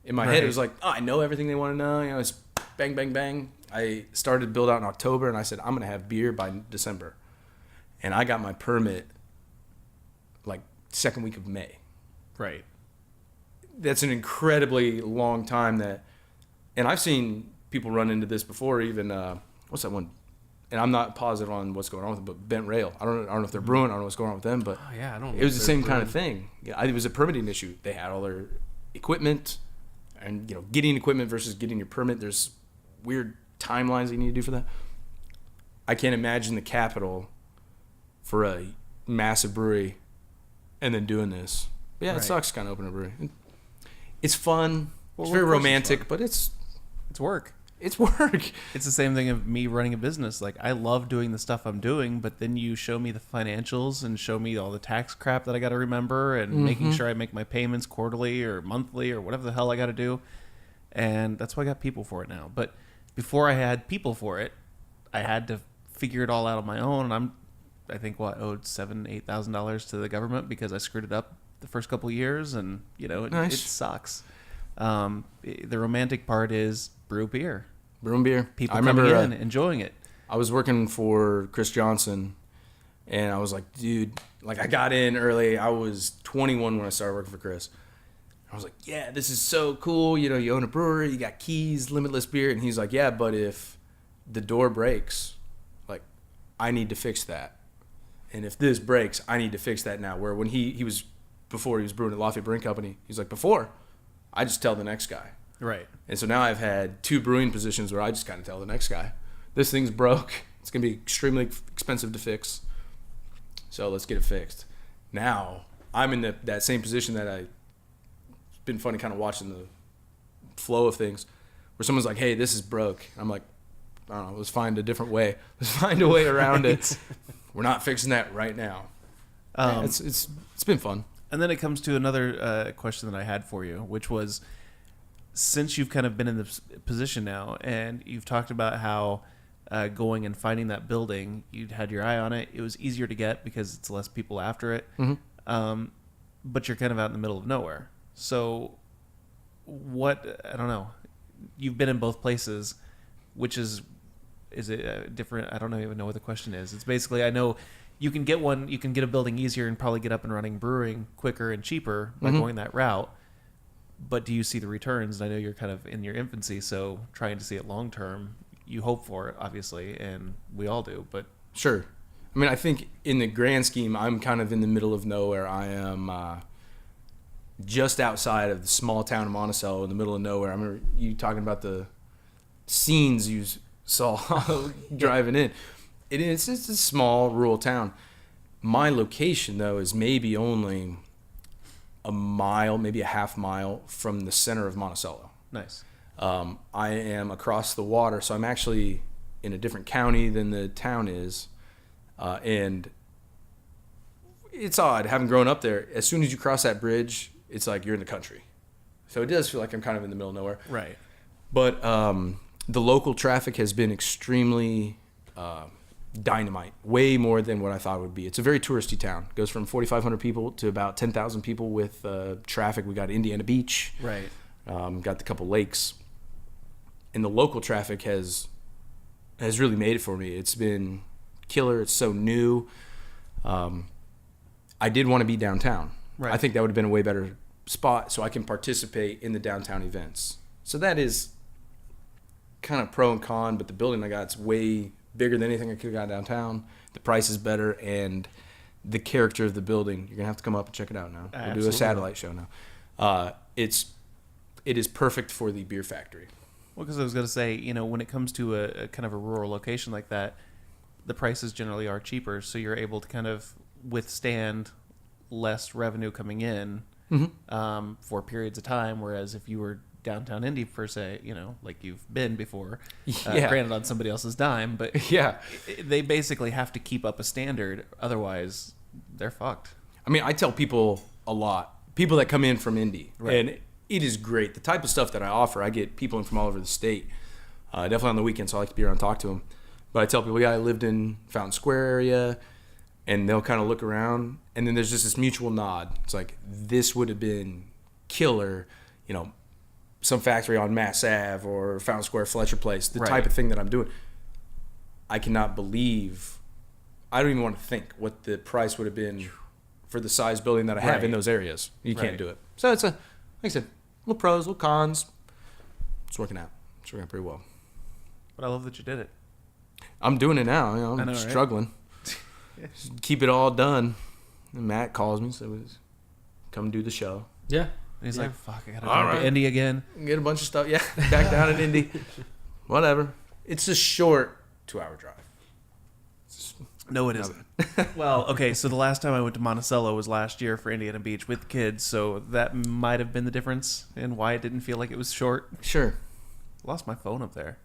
In my head, it was like, I know everything they want to know. It's bang, bang, bang. I started to build out in October, and I said, I'm going to have beer by December. And I got my permit like second week of May. Right. That's an incredibly long time and I've seen people run into this before, even, what's that one? And I'm not positive on what's going on with it, but Bent Rail. I don't know if they're brewing. I don't know what's going on with them, but I don't know. It was the same kind of thing. Yeah, it was a permitting issue. They had all their equipment, and getting equipment versus getting your permit. There's weird timelines that you need to do for that. I can't imagine the capital for a massive brewery, and then doing this. But yeah, It sucks kind of opening a brewery. It's fun. Well, it's very romantic, but it's work. It's work. It's the same thing of me running a business. Like, I love doing the stuff I'm doing, but then you show me the financials and show me all the tax crap that I got to remember and making sure I make my payments quarterly or monthly or whatever the hell I got to do. And that's why I got people for it now. But before I had people for it, I had to figure it all out on my own. And I think owed $7,000-$8,000 to the government because I screwed it up the first couple of years, and it sucks. The romantic part is brew beer. Brewing beer. People coming in, enjoying it. I was working for Chris Johnson, and I was like, dude, I got in early. I was 21 when I started working for Chris. I was like, yeah, this is so cool. You own a brewery, you got keys, limitless beer. And he's like, yeah, but if the door breaks, I need to fix that. And if this breaks, I need to fix that now. Where when he was brewing at Lafayette Brewing Company, he's like, before, I just tell the next guy. Right. And so now I've had 2 brewing positions where I just kind of tell the next guy, this thing's broke. It's going to be extremely expensive to fix. So let's get it fixed. Now I'm in that same position that it's been funny kind of watching the flow of things where someone's like, hey, this is broke. I'm like, I don't know, let's find a different way. Let's find a way around it. We're not fixing that right now. It's been fun. And then it comes to another question that I had for you, which was, since you've kind of been in this position now, and you've talked about how going and finding that building, you'd had your eye on it. It was easier to get because it's less people after it. Mm-hmm. But you're kind of out in the middle of nowhere. So I don't know. You've been in both places, which is it different? I don't even know what the question is. It's basically, I know you can get a building easier and probably get up and running brewing quicker and cheaper by going that route. But do you see the returns? And I know you're kind of in your infancy, so trying to see it long term, you hope for it, obviously, and we all do. But sure. I mean, I think in the grand scheme, I'm kind of in the middle of nowhere. I am just outside of the small town of Monticello, in the middle of nowhere. I remember you talking about the scenes you saw driving in. It's a small rural town. My location, though, is maybe only a mile, maybe a half mile from the center of Monticello. Nice. I am across the water, so I'm actually in a different county than the town is. And it's odd, having grown up there, as soon as you cross that bridge, it's like you're in the country. So it does feel like I'm kind of in the middle of nowhere. Right. But the local traffic has been extremely dynamite, way more than what I thought it would be. It's a very touristy town. It goes from 4,500 people to about 10,000 people with traffic. We got Indiana Beach. Right. Got the couple lakes. And the local traffic has really made it for me. It's been killer. It's so new. I did want to be downtown. Right. I think that would have been a way better spot so I can participate in the downtown events. So that is kind of pro and con, but the building I got's way bigger than anything I could have got downtown. The price is better, and the character of the building, you're going to have to come up and check it out now. We'll do a satellite show now. It is perfect for the beer factory. Well, because I was going to say, when it comes to a kind of a rural location like that, the prices generally are cheaper, so you're able to kind of withstand less revenue coming in for periods of time. Whereas if you were downtown Indy per se, like you've been before, granted on somebody else's dime, but they basically have to keep up a standard, otherwise they're fucked. I mean, I tell people a lot, people that come in from Indy, and it is great. The type of stuff that I offer, I get people in from all over the state, definitely on the weekends, so I like to be around and talk to them. But I tell people, I lived in Fountain Square area, and they'll kind of look around, and then there's just this mutual nod. It's like, this would have been killer, some factory on Mass Ave or Fountain Square, Fletcher Place, the type of thing that I'm doing. I cannot believe, I don't even want to think what the price would have been for the size building that I have in those areas. You can't do it. So it's like I said, little pros, little cons. It's working out. It's working out pretty well. But I love that you did it. I'm doing it now. I'm struggling. Keep it all done. And Matt calls me, so come do the show. Yeah. And he's like, fuck, I gotta go to Indy again. Get a bunch of stuff. Yeah, back down in Indy. Whatever. It's a short 2-hour drive. No, it isn't. Well, okay, so the last time I went to Monticello was last year for Indiana Beach with kids, so that might have been the difference in why it didn't feel like it was short. Sure. Lost my phone up there.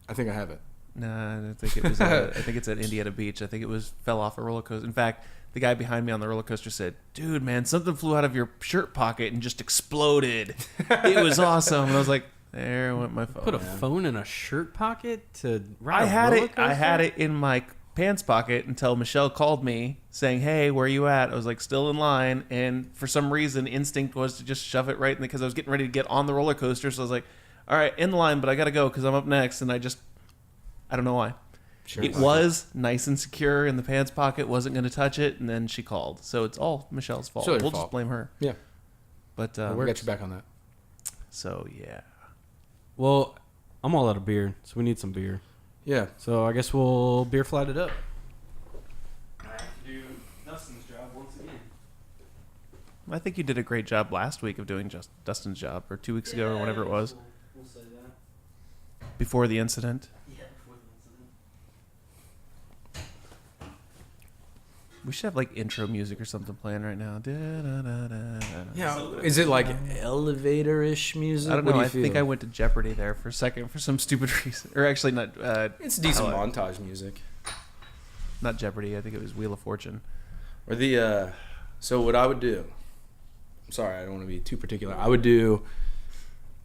I think I have it. Nah, I think it was. I think it's at Indiana Beach. I think it fell off a roller coaster. In fact, the guy behind me on the roller coaster said, "Dude, man, something flew out of your shirt pocket and just exploded. It was awesome." And I was like, "There went my phone." Put a phone in a shirt pocket to ride I a had roller it. I had it in my pants pocket until Michelle called me saying, "Hey, where are you at?" I was like, "Still in line." And for some reason, instinct was to just shove it right in because I was getting ready to get on the roller coaster. So I was like, "All right, in the line, but I gotta go because I'm up next." And I don't know why. Sure. It was nice and secure in the pants pocket, wasn't going to touch it, and then she called. So it's all Michelle's fault. We'll just blame her. Yeah. But we got you back on that. So, yeah. Well, I'm all out of beer, so we need some beer. Yeah. So I guess we'll beer flat it up. I have to do Dustin's job once again. I think you did a great job last week of doing just Dustin's job, or 2 weeks ago, or whatever it was. We'll say that. Before the incident. We should have like intro music or something playing right now. Yeah, is it like elevator-ish music? I don't know. I think I went to Jeopardy there for a second for some stupid reason. Or actually not. It's decent montage music. Not Jeopardy. I think it was Wheel of Fortune. Or the, so what I would do, I'm sorry, I don't want to be too particular. I would do,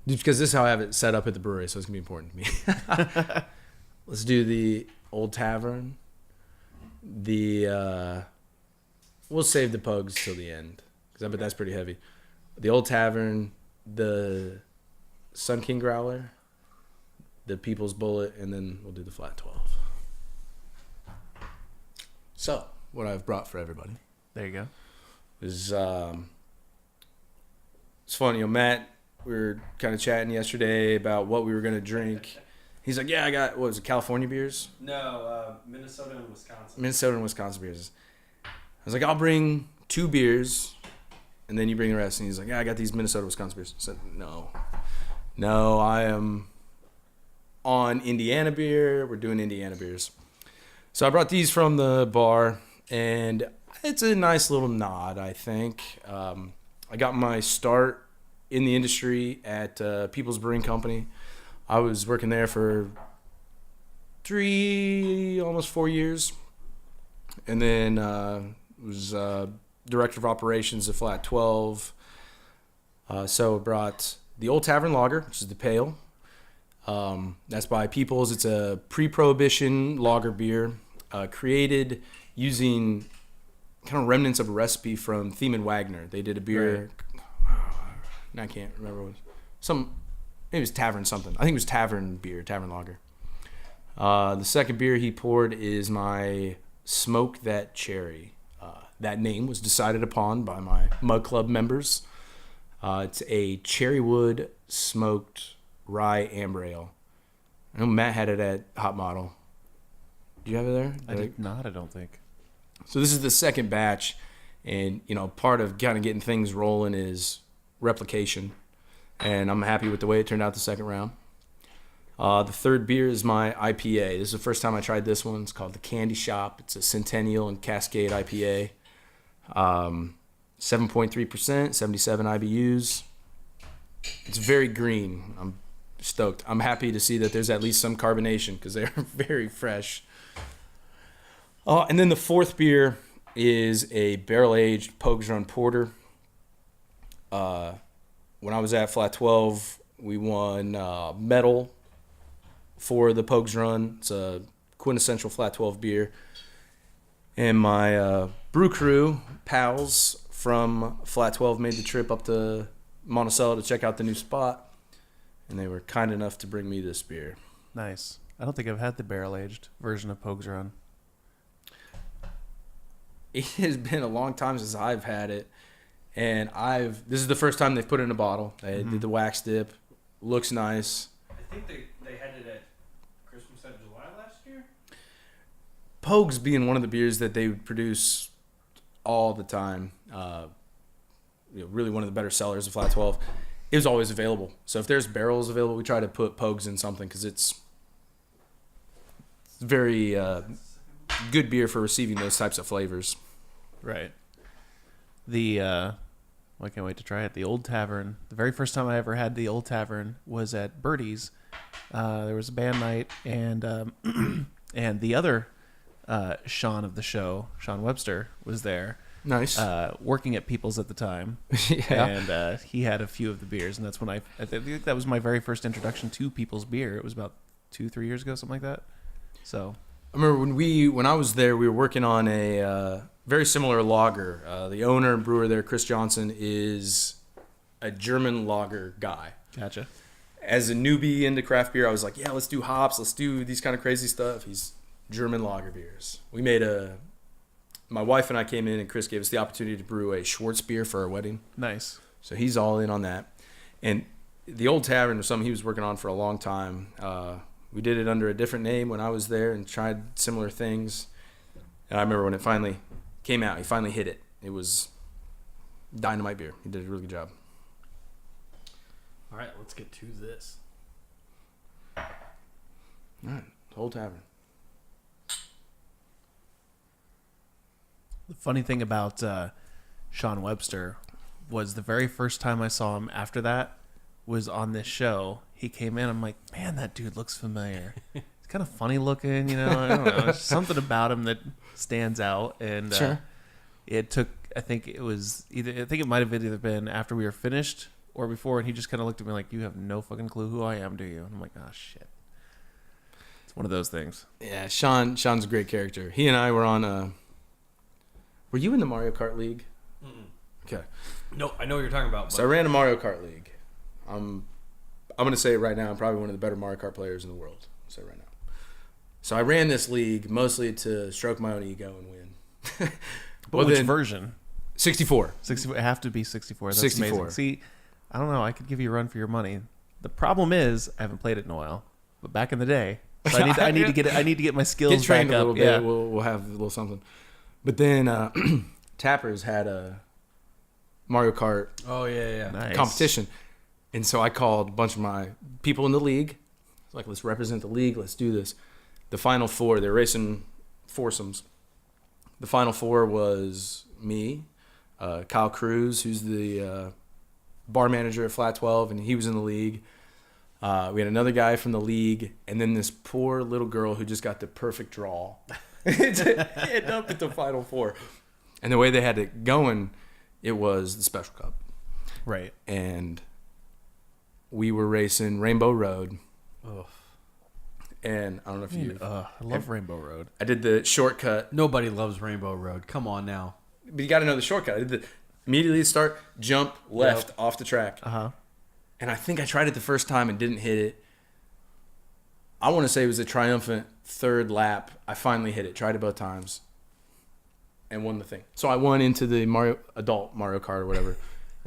because this is how I have it set up at the brewery, so it's going to be important to me. Let's do the Old Tavern. We'll save the pugs till the end because I bet that's pretty heavy. The Old Tavern, the Sun King Growler, the People's Bullet, and then we'll do the Flat 12. So what I've brought for everybody. There you go. Is it's funny, Matt. We were kind of chatting yesterday about what we were gonna drink. He's like, "Yeah, I got what was it, California beers?" No, Minnesota and Wisconsin. Minnesota and Wisconsin beers. I was like, "I'll bring 2 beers, and then you bring the rest." And he's like, "Yeah, I got these Minnesota, Wisconsin beers." I said, "No, I am on Indiana beer. We're doing Indiana beers." So I brought these from the bar, and it's a nice little nod, I think. I got my start in the industry at People's Brewing Company. I was working there for 3, almost 4 years. And then was director of operations at Flat 12. So I brought the Old Tavern Lager, which is the pale. That's by People's. It's a pre-prohibition lager beer created using kind of remnants of a recipe from Thiem and Wagner. They did a beer. Right. I can't remember what it was. Maybe it was Tavern something. I think it was Tavern beer, Tavern Lager. The second beer he poured is my Smoke That Cherry. that name was decided upon by my Mug Club members. It's a cherrywood smoked rye amber ale. I know Matt had it at Hot Model. Did you have it there? I did not, I don't think. So this is the second batch, and part of kind of getting things rolling is replication, and I'm happy with the way it turned out the second round. The third beer is my IPA. This is the first time I tried this one. It's called the Candy Shop. It's a Centennial and Cascade IPA. 7.3%, 77 IBUs. It's very green. I'm stoked. I'm happy to see that there's at least some carbonation because they're very fresh. And then the fourth beer is a barrel-aged Pogues Run Porter. When I was at Flat 12, we won medal for the Pogues Run. It's a quintessential Flat 12 beer. And my brew crew pals from Flat 12 made the trip up to Monticello to check out the new spot. And they were kind enough to bring me this beer. Nice. I don't think I've had the barrel-aged version of Pogues Run. It has been a long time since I've had it. And this is the first time they've put it in a bottle. They did the wax dip. Looks nice. I think they had it at Christmas at July last year. Pogues being one of the beers that they would produce all the time. Really one of the better sellers of Flat 12. It was always available. So if there's barrels available, we try to put Pogues in something because it's very good beer for receiving those types of flavors. Right. I can't wait to try it. The Old Tavern. The very first time I ever had the Old Tavern was at Birdie's. There was a band night, and and the other Sean of the show, Sean Webster, was there. Nice. Working at People's at the time. Yeah. And he had a few of the beers, and that's when I think that was my very first introduction to People's beer. It was about 2-3 years ago, something like that. So I remember when I was there, we were working on a very similar lager. The owner and brewer there, Chris Johnson, is a German lager guy. Gotcha. As a newbie into craft beer, I was like, yeah, let's do hops. Let's do these kind of crazy stuff. He's German lager beers. My wife and I came in, and Chris gave us the opportunity to brew a Schwartz beer for our wedding. Nice. So he's all in on that. And the Old Tavern was something he was working on for a long time. We did it under a different name when I was there and tried similar things. And I remember when it finally came out, he finally hit it. It was dynamite beer. He did a really good job. All right, let's get to this. All right, Old Tavern. The funny thing about Sean Webster was the very first time I saw him after that was on this show. He came in, I'm like, man, that dude looks familiar. He's kind of funny looking, I don't know. There's something about him that stands out. And Sure. It took, I think it might have either been after we were finished or before, and he just kind of looked at me like, you have no fucking clue who I am, do you? And I'm like, oh, shit. It's one of those things. Yeah, Sean's a great character. He and I were on were you in the Mario Kart League? Mm-mm. Okay. No, I know what you're talking about. So I ran a Mario Kart League. I'm going to say it right now, I'm probably one of the better Mario Kart players in the world. I'll say it right now. So I ran this league mostly to stroke my own ego and win. But which version? 64. 64. It have to be 64. That's 64. amazing. See, I don't know. I could give you a run for your money. The problem is I haven't played it in a while. But back in the day, so I need to get it. I need to get my skills Get trained back a up. little bit. Yeah. We'll have a little something. But then Tappers had a Mario Kart Oh, yeah. Nice. competition. And so I called a bunch of my people in the league. Like, let's represent the league. Let's do this. The final four, they're racing foursomes. The final four was me, Kyle Cruz, who's the bar manager at Flat 12, and he was in the league. We had another guy from the league, and then this poor little girl who just got the perfect draw to end up at the final four. And the way they had it going, it was the Special Cup. Right. And we were racing Rainbow Road. Oh. And I don't know if you... I love Rainbow Road. I did the shortcut. Nobody loves Rainbow Road. Come on now. But you got to know the shortcut. I did the immediately start, jump, left, off the track. Uh-huh. And I think I tried it the first time and didn't hit it. I want to say it was a triumphant third lap. I finally hit it. Tried it both times. and won the thing. So I won into the adult Mario Kart or whatever,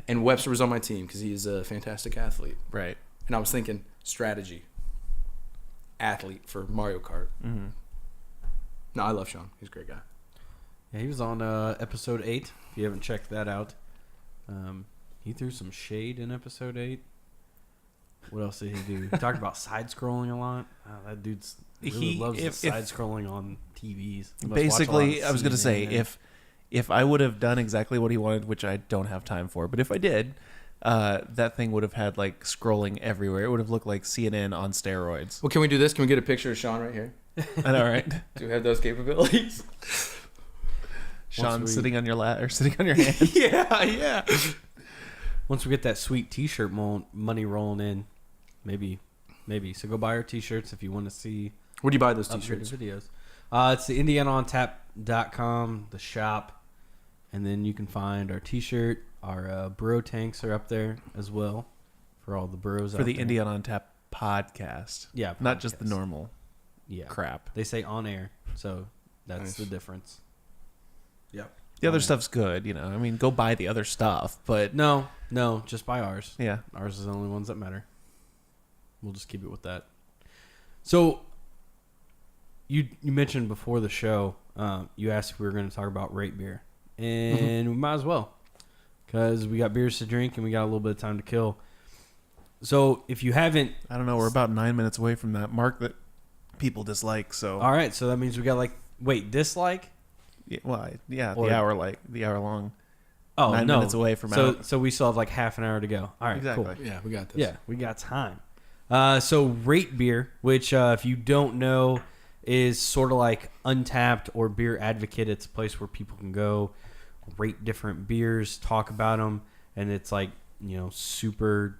and Webster was on my team because he's a fantastic athlete. Right. And I was thinking strategy, athlete for Mario Kart. Mm-hmm. No, I love Sean. He's a great guy. Yeah, he was on episode 8. If you haven't checked that out, he threw some shade in episode 8. What else did he do? He talked about side scrolling a lot. That dude's really loves side scrolling on TVs. Basically, I was going to say if I would have done exactly what he wanted, which I don't have time for, but if I did, that thing would have had like scrolling everywhere. It would have looked like CNN on steroids. Well, can we do this? Can we get a picture of Sean right here? I know, right? Do we have those capabilities? Sean sitting on your lap or sitting on your hand. Yeah. Once we get that sweet T-shirt money rolling in, maybe. So go buy our T-shirts if you want to see. Where do you buy those T-shirts T-shirts? Videos. It's the IndianaOnTap.com, the shop, and then you can find our T-shirt. Our burrow tanks are up there as well for all the burrows for out the there. Indiana on Tap podcast. Yeah, not just the normal crap. They say on air, so that's the difference. Yep. The other stuff's good, you know. I mean, go buy the other stuff, but no, just buy ours. Yeah, ours is the only ones that matter. We'll just keep it with that. So, you mentioned before the show, you asked if we were going to talk about rate beer, and we might as well, because we got beers to drink and we got a little bit of time to kill. So, if you haven't, I don't know, we're about 9 minutes away from that mark that people dislike. So, all right, so that means we got dislike. Yeah, well, yeah, the hour long. Oh, 9 minutes away from out. So we still have like half an hour to go. All right, exactly. Cool. Yeah, we got this. Yeah, we got time. So Rate Beer, which if you don't know, is sort of like Untapped or Beer Advocate. It's a place where people can go rate different beers, talk about them, and it's like, you know, super.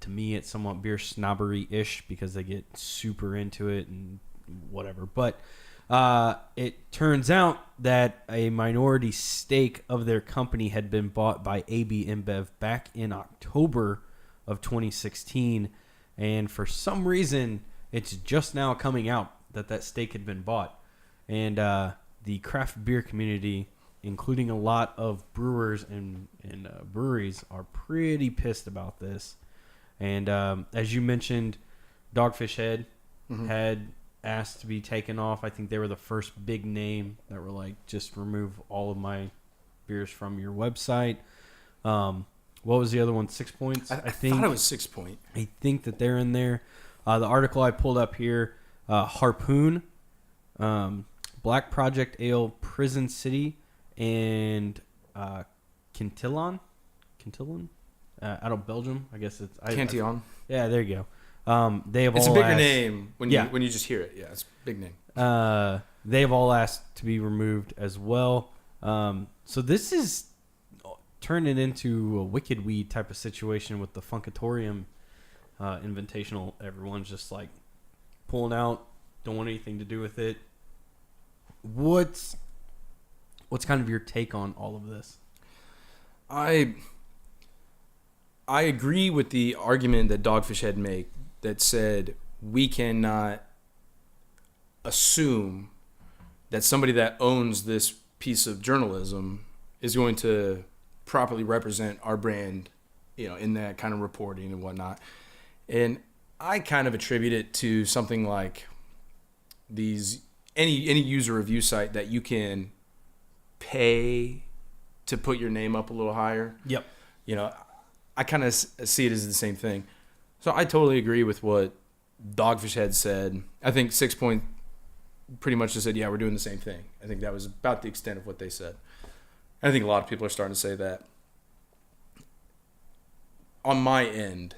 To me, it's somewhat beer snobbery-ish because they get super into it and whatever, but. It turns out that a minority stake of their company had been bought by AB InBev back in October of 2016, and for some reason, it's just now coming out that stake had been bought. And the craft beer community, including a lot of brewers and breweries, are pretty pissed about this. And as you mentioned, Dogfish Head had asked to be taken off. I think they were the first big name that were like, just remove all of my beers from your website. What was the other one? 6 Points? I thought it was 6 Point. I think that they're in there. The article I pulled up here, Harpoon, Black Project Ale, Prison City, and Cantillon out of Belgium. I guess it's Cantillon. Yeah, there you go. They have it's all a bigger asked, name when you just hear it. Yeah, it's a big name. They have all asked to be removed as well. So this is turning into a Wicked Weed type of situation with the Funkatorium Invitational. Everyone's just like pulling out, don't want anything to do with it. What's kind of your take on all of this? I agree with the argument that Dogfish Head make that said we cannot assume that somebody that owns this piece of journalism is going to properly represent our brand, you know, in that kind of reporting and whatnot. And I kind of attribute it to something like any user review site that you can pay to put your name up a little higher. Yep. You know, I kind of see it as the same thing. So I totally agree with what Dogfish Head said. I think 6 Point pretty much just said, yeah, we're doing the same thing. I think that was about the extent of what they said. I think a lot of people are starting to say that. On my end,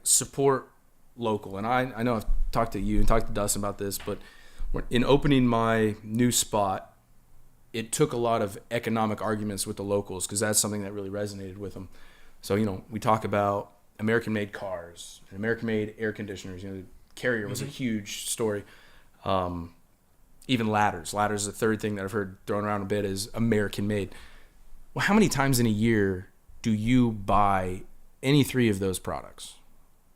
support local. And I know I've talked to you and talked to Dustin about this, but in opening my new spot, it took a lot of economic arguments with the locals because that's something that really resonated with them. So, you know, we talk about American-made cars and American-made air conditioners. You know, Carrier was a huge story. Even ladders. Ladders is the third thing that I've heard thrown around a bit is American-made. Well, how many times in a year do you buy any three of those products?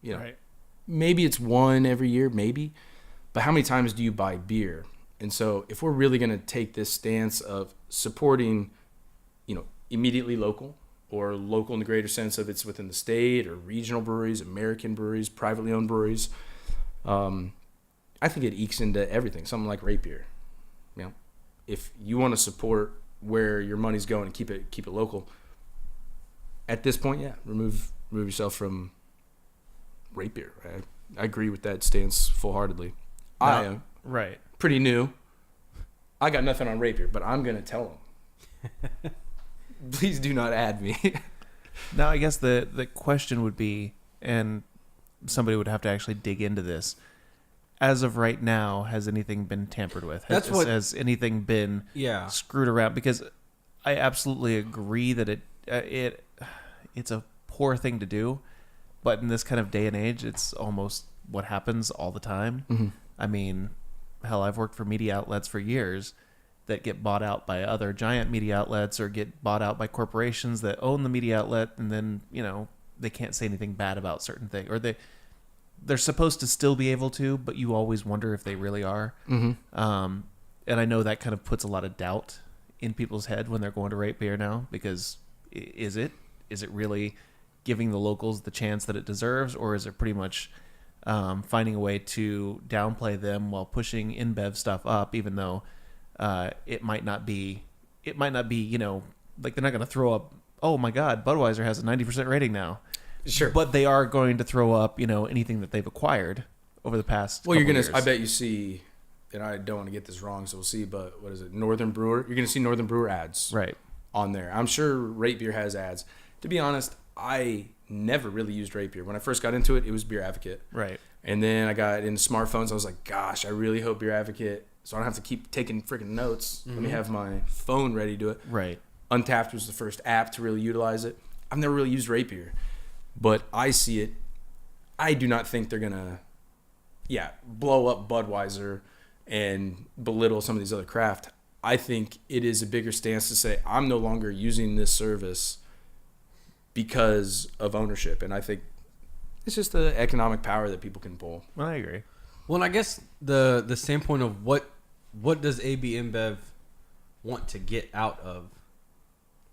You know, right. Maybe it's one every year, maybe. But how many times do you buy beer? And so if we're really going to take this stance of supporting, immediately local, or local in the greater sense of it's within the state, or regional breweries, American breweries, privately owned breweries, I think it ekes into everything. Something like rate beer. If you want to support where your money's going and keep it local, at this point, remove yourself from rate beer. I agree with that stance full-heartedly. I am pretty new. I got nothing on rate beer, but I'm going to tell them. Please do not add me. Now, I guess the question would be, and somebody would have to actually dig into this, as of right now, has anything been tampered with? Has anything been screwed around? Because I absolutely agree that it's a poor thing to do, but in this kind of day and age, it's almost what happens all the time. Mm-hmm. I mean, hell, I've worked for media outlets for years that get bought out by other giant media outlets, or get bought out by corporations that own the media outlet, and then, they can't say anything bad about certain things, or they're supposed to still be able to, but you always wonder if they really are. Mm-hmm. And I know that kind of puts a lot of doubt in people's head when they're going to rate beer now, because is it really giving the locals the chance that it deserves, or is it pretty much finding a way to downplay them while pushing InBev stuff up, even though it might not be, like they're not going to throw up, oh my God, Budweiser has a 90% rating now. Sure. But they are going to throw up, anything that they've acquired over the past couple years. I bet you see, and I don't want to get this wrong, so we'll see, but what is it, Northern Brewer? You're going to see Northern Brewer ads on there. I'm sure Rate Beer has ads. To be honest, I never really used Rate Beer. When I first got into it, it was Beer Advocate. Right. And then I got into smartphones. I was like, gosh, I really hope Beer Advocate, so I don't have to keep taking freaking notes. Mm-hmm. Let me have my phone ready to do it. Right. Untapped was the first app to really utilize it. I've never really used Rate Beer, but I see it. I do not think they're going to, blow up Budweiser and belittle some of these other craft. I think it is a bigger stance to say, I'm no longer using this service because of ownership. And I think it's just the economic power that people can pull. I agree. Well, I guess the standpoint of what does AB InBev want to get out of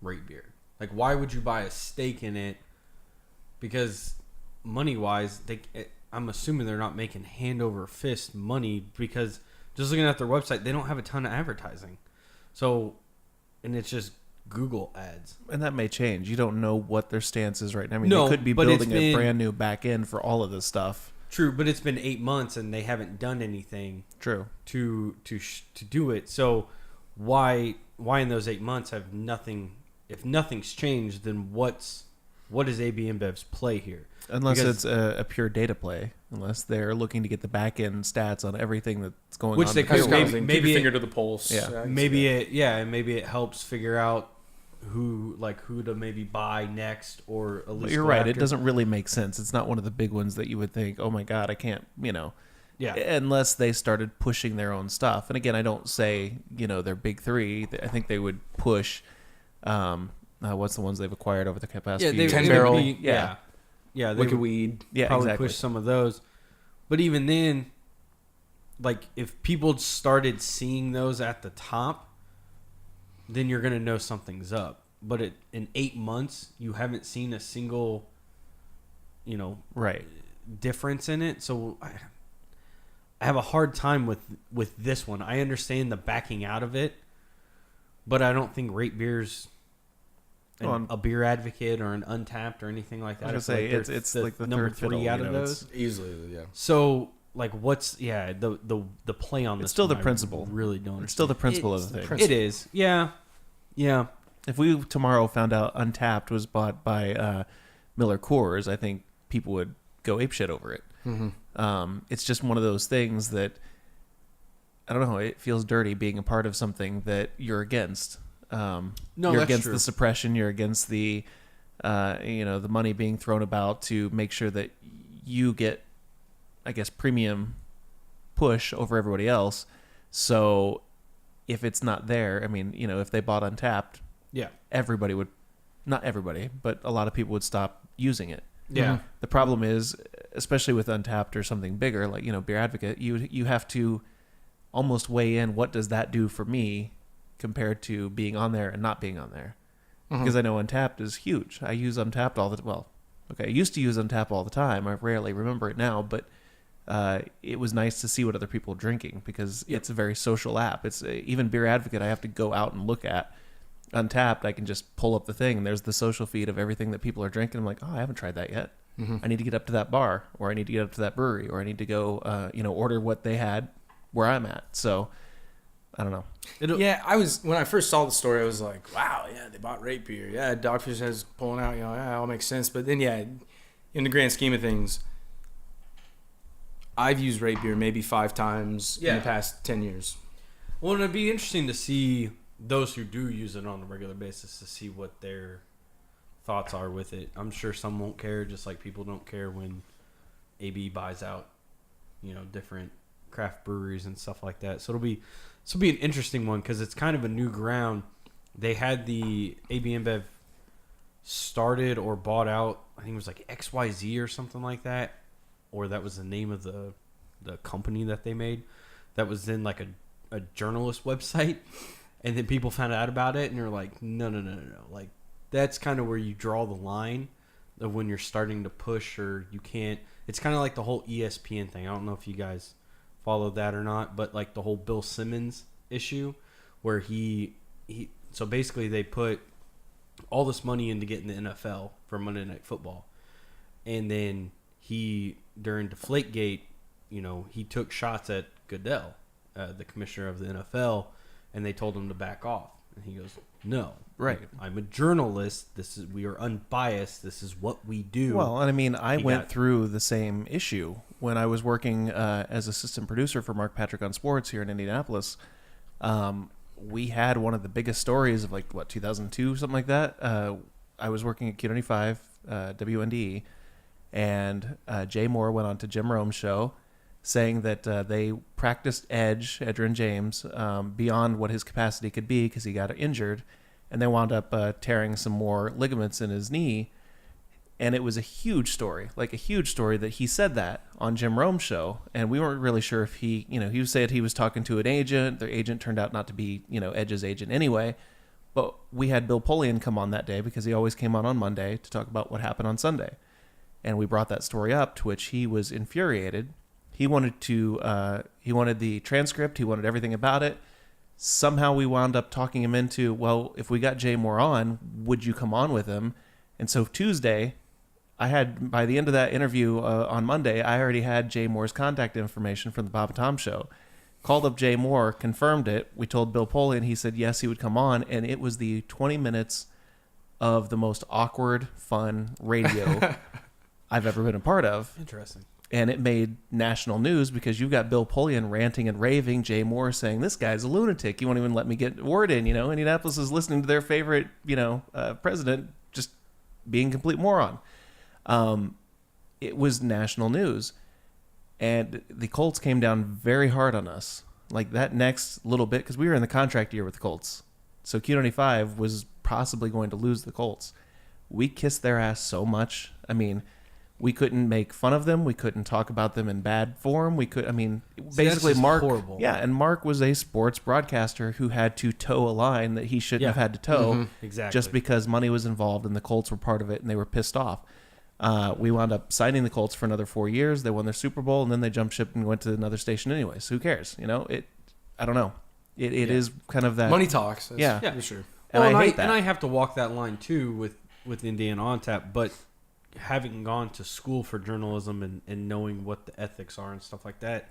rate beer? Like, why would you buy a stake in it? Because money-wise, I'm assuming they're not making hand over fist money, because just looking at their website, they don't have a ton of advertising. So, and it's just Google ads. And that may change. You don't know what their stance is right now. I mean, No, they could be but building a brand new back end for all of this stuff. True, but it's been 8 months and they haven't done anything. True. To do it. So why in those 8 months have nothing? If nothing's changed, then what is AB InBev's play here? Unless it's a pure data play. Unless they're looking to get the back end stats on everything that's going on. Which they could. Maybe keep your finger to the pulse. Yeah. Maybe it helps figure out who to maybe buy next, or at least. But you're right. It doesn't really make sense. It's not one of the big ones that you would think, oh my God, I can't, Yeah. Unless they started pushing their own stuff. And again, I don't say, their big three. I think they would push, what's the ones they've acquired over the past few years? 10 Barrel. Yeah. They Wicked would Weed. Yeah, probably exactly. push some of those. But even then, like, if people started seeing those at the top, then you're going to know something's up. But in 8 months, you haven't seen a single, difference in it. So I have a hard time with this one. I understand the backing out of it, but I don't think Rate Beer's a beer advocate or an Untapped or anything like that. I was gonna say it's like the number third 3 fiddle, out of those. Easily, yeah. So, like, what's the play on this? It's still the one, principle. I really don't. It's still the principle of the thing. It is, yeah. If we tomorrow found out Untapped was bought by Miller Coors, I think people would go apeshit over it. Mm-hmm. It's just one of those things that, I don't know, it feels dirty being a part of something that you're against. No, you're that's against true. the suppression. You're against the, the money being thrown about to make sure that you get, I guess, premium push over everybody else. So if it's not there, I mean, if they bought Untapped, everybody would, not everybody, but a lot of people would stop using it. Yeah. The problem is, especially with Untapped or something bigger, like, Beer Advocate, you have to almost weigh in what does that do for me compared to being on there and not being on there. Because I know Untapped is huge. I use Untapped I used to use Untapped all the time. I rarely remember it now, but it was nice to see what other people are drinking because it's a very social app. It's even Beer Advocate I have to go out and look at. Untapped, I can just pull up the thing and there's the social feed of everything that people are drinking. I'm like, oh, I haven't tried that yet. I need to get up to that bar, or I need to get up to that brewery, or I need to go order what they had where I'm at. So I don't know. When I first saw the story, I was like, wow, yeah, they bought Rate Beer. Yeah, Dogfish has pulling out, yeah, it all makes sense. But then, in the grand scheme of things, I've used Rate Beer maybe 5 times in the past 10 years. Well, it'd be interesting to see those who do use it on a regular basis to see what their thoughts are with it. I'm sure some won't care, just like people don't care when AB buys out, different craft breweries and stuff like that. So it'll be an interesting one because it's kind of a new ground. They had the AB InBev started or bought out, I think it was like XYZ or something like that, or that was the name of the company that they made. That was then like a journalist website, and then people found out about it and they're like, no. Like that's kind of where you draw the line of when you're starting to push or you can't. It's kind of like the whole ESPN thing. I don't know if you guys follow that or not, but like the whole Bill Simmons issue where he so basically they put all this money into getting the NFL for Monday Night Football, and then he during Deflategate, he took shots at Goodell, the commissioner of the NFL, and they told him to back off, and he goes, no, right, I'm a journalist, we are unbiased, this is what we do. Well, and I mean, I went through the same issue when I was working as assistant producer for Mark Patrick on Sports here in Indianapolis. We had one of the biggest stories of 2002, something like that. I was working at Q95, WNDE, and Jay Moore went on to Jim Rome's show saying that they practiced Edgerrin James, beyond what his capacity could be because he got injured, and they wound up tearing some more ligaments in his knee. And it was a huge story that he said that on Jim Rome's show. And we weren't really sure if he said he was talking to an agent. Their agent turned out not to be, Edge's agent anyway. But we had Bill Polian come on that day because he always came on Monday to talk about what happened on Sunday. And we brought that story up, to which he was infuriated. He wanted the transcript. He wanted everything about it. Somehow we wound up talking him into, well, if we got Jay Moore on, would you come on with him? And so Tuesday, by the end of that interview on Monday, I already had Jay Moore's contact information from the Bob and Tom show. Called up Jay Moore, confirmed it. We told Bill Polian, he said yes, he would come on. And it was the 20 minutes of the most awkward, fun radio I've ever been a part of. Interesting. And it made national news because you've got Bill Polian ranting and raving, Jay Moore saying, this guy's a lunatic. He won't even let me get a word in, Indianapolis is listening to their favorite, president just being a complete moron. It was national news. And the Colts came down very hard on us. Like that next little bit, because we were in the contract year with the Colts. So Q95 was possibly going to lose the Colts. We kissed their ass so much. I mean, we couldn't make fun of them. We couldn't talk about them in bad form. Basically Mark. Horrible. Yeah, and Mark was a sports broadcaster who had to toe a line that he shouldn't have had to toe. Exactly. Just because money was involved and the Colts were part of it and they were pissed off. We wound up signing the Colts for another 4 years. They won their Super Bowl and then they jumped ship and went to another station anyways. Who cares? I don't know. It is kind of that money talks. That's for sure. And I hate that. And I have to walk that line too with Indiana on Tap, but having gone to school for journalism and knowing what the ethics are and stuff like that,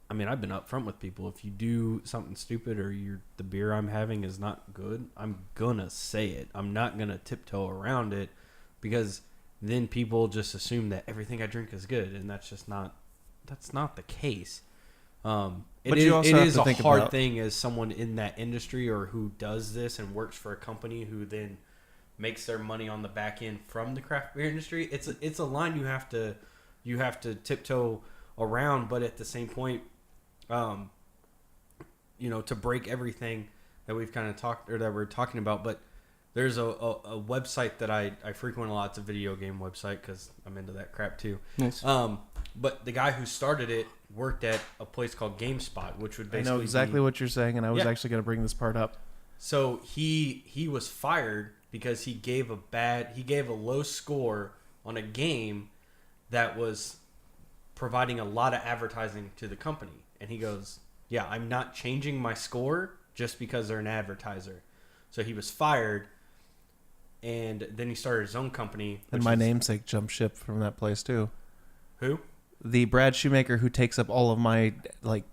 I mean, I've been upfront with people. If you do something stupid or the beer I'm having is not good, I'm gonna say it. I'm not gonna tiptoe around it because then people just assume that everything I drink is good, and that's not the case. It is a hard thing as someone in that industry or who does this and works for a company who then makes their money on the back end from the craft beer industry. It's a line you have to tiptoe around, but at the same point, to break everything that we've kind of talked or that we're talking about. But there's a website that I frequent a lot. It's a video game website because I'm into that crap too. Nice. But the guy who started it worked at a place called GameSpot, which would basically I know exactly what you're saying, and I was actually going to bring this part up. So he was fired because he gave a low score on a game that was providing a lot of advertising to the company. And he goes, yeah, I'm not changing my score just because they're an advertiser. So he was fired, and then he started his own company. And my namesake jumped ship from that place too. Who? The Brad Shoemaker who takes up all of my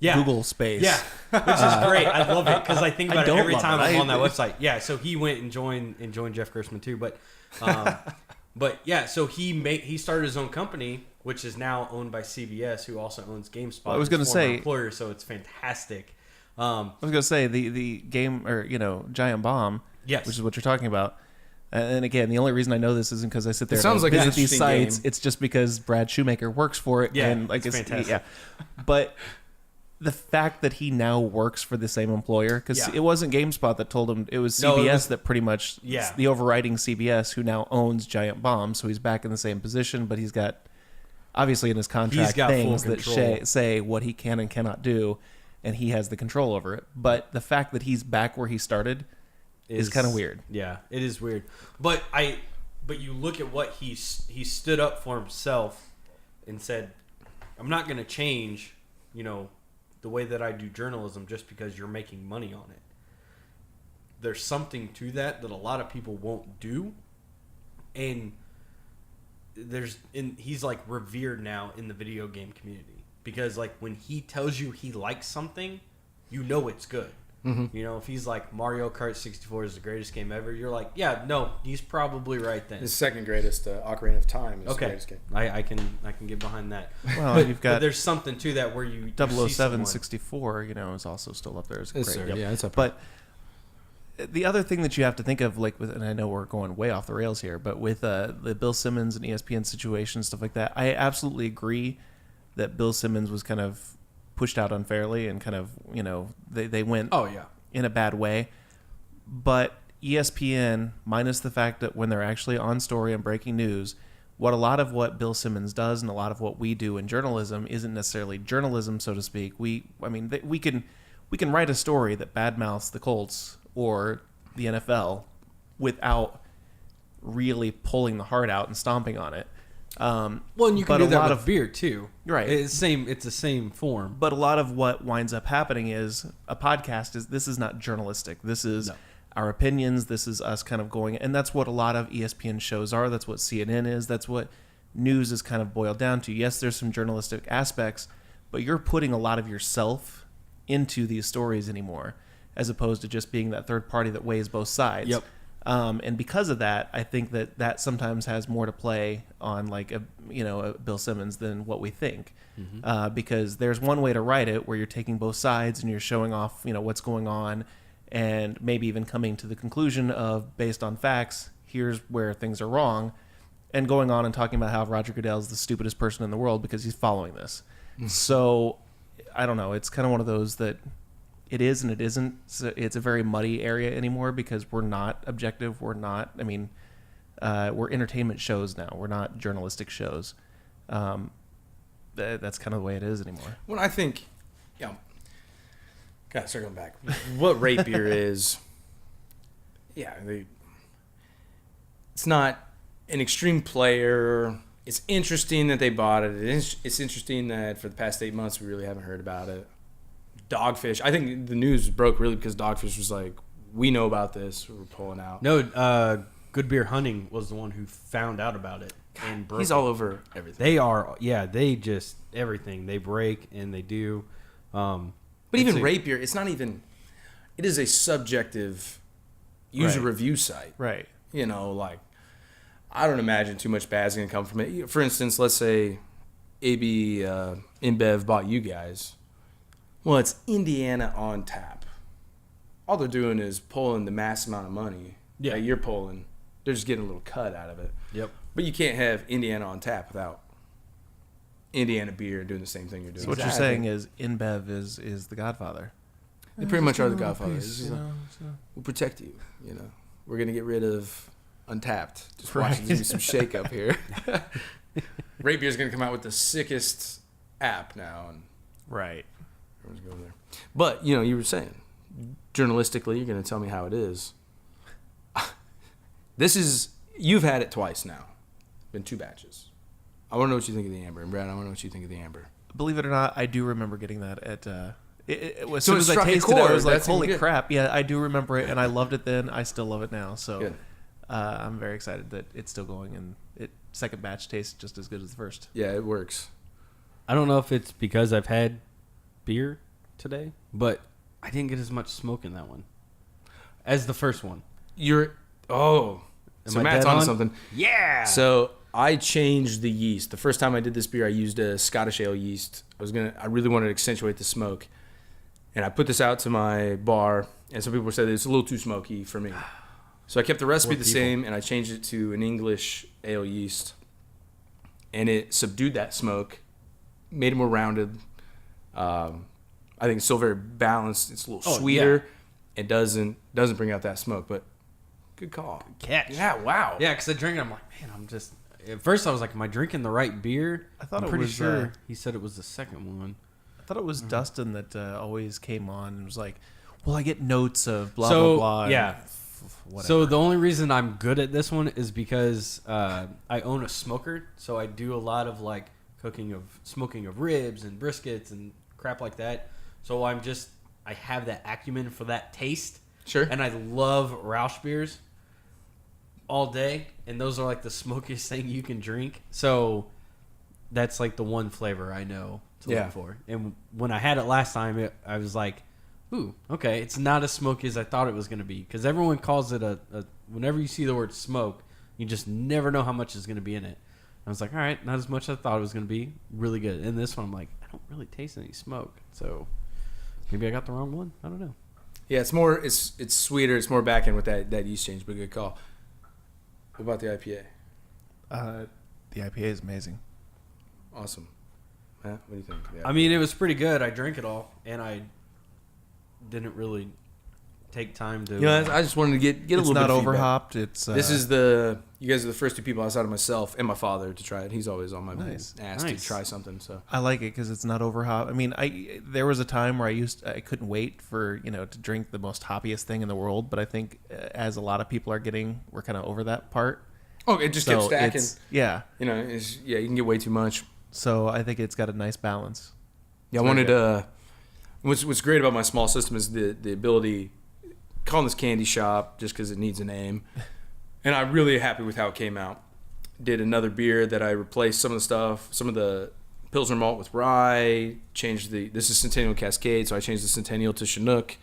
Google space. Yeah, which is great. I love it because I think about it every time I'm on that website. Yeah, so he went and joined Jeff Gerstmann too. But yeah, so he started his own company, which is now owned by CBS, who also owns GameSpot. Well, I was going to say employer, so it's fantastic. I was going to say the game, or Giant Bomb, yes, which is what you're talking about. And again, the only reason I know this isn't because I sit there and visit these sites. Game. It's just because Brad Shoemaker works for it. Yeah, and it's fantastic. Yeah. But the fact that he now works for the same employer, because it wasn't GameSpot that told him, it was CBS that pretty much, the overriding CBS, who now owns Giant Bomb. So he's back in the same position, but he's got, obviously in his contract, things that say what he can and cannot do, and he has the control over it. But the fact that he's back where he started is kind of weird. Yeah, it is weird. But you look at what he stood up for himself and said, I'm not going to change, the way that I do journalism just because you're making money on it. There's something to that a lot of people won't do. And he's like revered now in the video game community because like when he tells you he likes something, it's good. Mm-hmm. If he's like Mario Kart 64 is the greatest game ever, you're like, yeah, no, he's probably right then. His second greatest, Ocarina of Time, is the greatest game. I can get behind that. Well, you've got but there's something to that where you 007 64, is also still up there as great. Sir. Yeah, it's up there. But the other thing that you have to think of, and I know we're going way off the rails here, but with the Bill Simmons and ESPN situation, stuff like that, I absolutely agree that Bill Simmons was kind of pushed out unfairly and kind of, they went in a bad way. But ESPN, minus the fact that when they're actually on story and breaking news, a lot of what Bill Simmons does and a lot of what we do in journalism isn't necessarily journalism, so to speak. We can write a story that badmouths the Colts or the NFL without really pulling the heart out and stomping on it. And you can do that with beer too, right? It's the same form. But a lot of what winds up happening is a podcast this is not journalistic. This is our opinions. This is us kind of going, and that's what a lot of ESPN shows are. That's what CNN is. That's what news is kind of boiled down to. Yes, there's some journalistic aspects, but you're putting a lot of yourself into these stories anymore, as opposed to just being that third party that weighs both sides. Yep. And because of that, I think that sometimes has more to play on like a Bill Simmons than what we think, because there's one way to write it where you're taking both sides and you're showing off what's going on, and maybe even coming to the conclusion of, based on facts, here's where things are wrong, and going on and talking about how Roger Goodell is the stupidest person in the world because he's following this. So I don't know. It's kind of one of those that. It is and it isn't. It's a very muddy area anymore because we're not objective. We're not. We're entertainment shows now. We're not journalistic shows. That's kind of the way it is anymore. Well, I think, circling back, what rate beer is, it's not an extreme player. It's interesting that they bought it. It's interesting that for the past 8 months we really haven't heard about it. Dogfish. I think the news broke really because Dogfish was like, we know about this. We're pulling out. No, Good Beer Hunting was the one who found out about it and broke. He's all over everything. They are. Yeah, they just everything. They break and they do. But even rate beer, it's not even. It is a subjective user review site. Right. I don't imagine too much bad's going to come from it. For instance, let's say AB InBev bought you guys. Well, it's Indiana on tap. All they're doing is pulling the mass amount of money that you're pulling. They're just getting a little cut out of it. Yep. But you can't have Indiana on tap without Indiana beer doing the same thing you're doing. So what you're saying is InBev is the Godfather. They pretty much are the Godfathers. We'll protect you. We're gonna get rid of Untapped. Just watch there be some shake up here. Rate beer's gonna come out with the sickest app now, and Right. everyone's going there. But you were saying, journalistically, you're going to tell me how it is. You've had it twice now. Been 2 batches. I want to know what you think of the amber, and Brad, I want to know what you think of the amber. Believe it or not, I do remember getting that at. As So soon it as I struck a tasted it, I chord. was like, That's even "Holy good. crap!" Yeah, I do remember it, and I loved it then. I still love it now. So Good. I'm very excited that it's still going, and second batch tastes just as good as the first. Yeah, it works. I don't know if it's because I've had beer today, but I didn't get as much smoke in that one as the first one. So Am I Matt's dead onto on? something. Yeah. So I changed the yeast. The first time I did this beer, I used a Scottish ale yeast. I really wanted to accentuate the smoke, and I put this out to my bar, and some people said it's a little too smoky for me. So I kept the recipe the same, and I changed it to an English ale yeast, and it subdued that smoke, made it more rounded. I think it's still very balanced. It's a little sweeter. Yeah. It doesn't bring out that smoke, but good call. Catch. Yeah, wow. Yeah, because I drank it. I'm like, man, I'm just. At first, I was like, am I drinking the right beer? I thought I'm it pretty was, sure he said it was the second one. I thought it was Dustin that always came on and was like, "Well, I get notes of blah So, blah blah." yeah. Whatever. So the only reason I'm good at this one is because I own a smoker, so I do a lot of like smoking of ribs and briskets and crap like that. So I have that acumen for that taste. Sure. And I love Rausch beers all day, and those are like the smokiest thing you can drink. So that's like the one flavor I know to look for. And when I had it last time, I was like, ooh, okay, it's not as smoky as I thought it was going to be. Because everyone calls it whenever you see the word smoke, you just never know how much is going to be in it. I was like, all right, not as much as I thought it was going to be. Really good. And this one, I'm like, I don't really taste any smoke. So maybe I got the wrong one. I don't know. Yeah, it's sweeter. It's more back end with that yeast change, but good call. What about the IPA? The IPA is amazing. Awesome. Matt, what do you think? I mean, it was pretty good. I drank it all, and I didn't really take time to. I just wanted to get a It's little bit not of feedback. overhopped. It's This is you guys are the first 2 people outside of myself and my father to try it. He's always on my Nice. ass to try something. So I like it because it's not overhopped. I mean, there was a time where I couldn't wait for to drink the most hoppiest thing in the world, but I think as a lot of people are we're kind of over that part. oh, it just kept stacking. Yeah. You can get way too much. So I think it's got a nice balance. Yeah, I wanted what's great about my small system is the ability, calling this candy shop just because it needs a name, and I'm really happy with how it came out. Did another beer that I replaced some of the Pilsner malt with rye, this is Centennial Cascade, so I changed the Centennial to Chinook.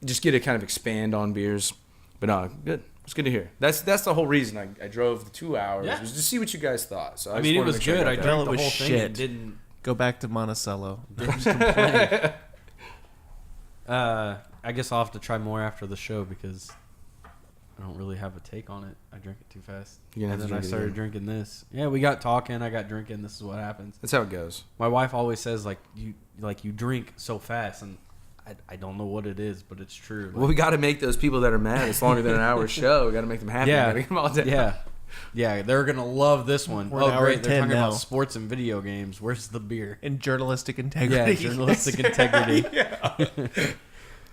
Just get to kind of expand on beers, but no, good. It's good to hear. That's the whole reason I drove the 2 hours was to see what you guys thought. So I mean, it was good. I Well, drank it the was whole thing shit. and didn't Go back to Monticello. complain. I guess I'll have to try more after the show because I don't really have a take on it. I drank it too fast. You're gonna have And to then I drink it started again. drinking this. Yeah, we got talking. I got drinking. This is what happens. That's how it goes. My wife always says you drink so fast, and I don't know what it is, but it's true. Like, Well, we got to make those people that are mad. It's longer than an hour show. We got to make them happy. yeah, Gotta get them all down. yeah, they're gonna love this one. We're an hour Great! and They're 10 talking now. about sports and video games. Where's the beer? And journalistic Yeah, integrity. journalistic integrity.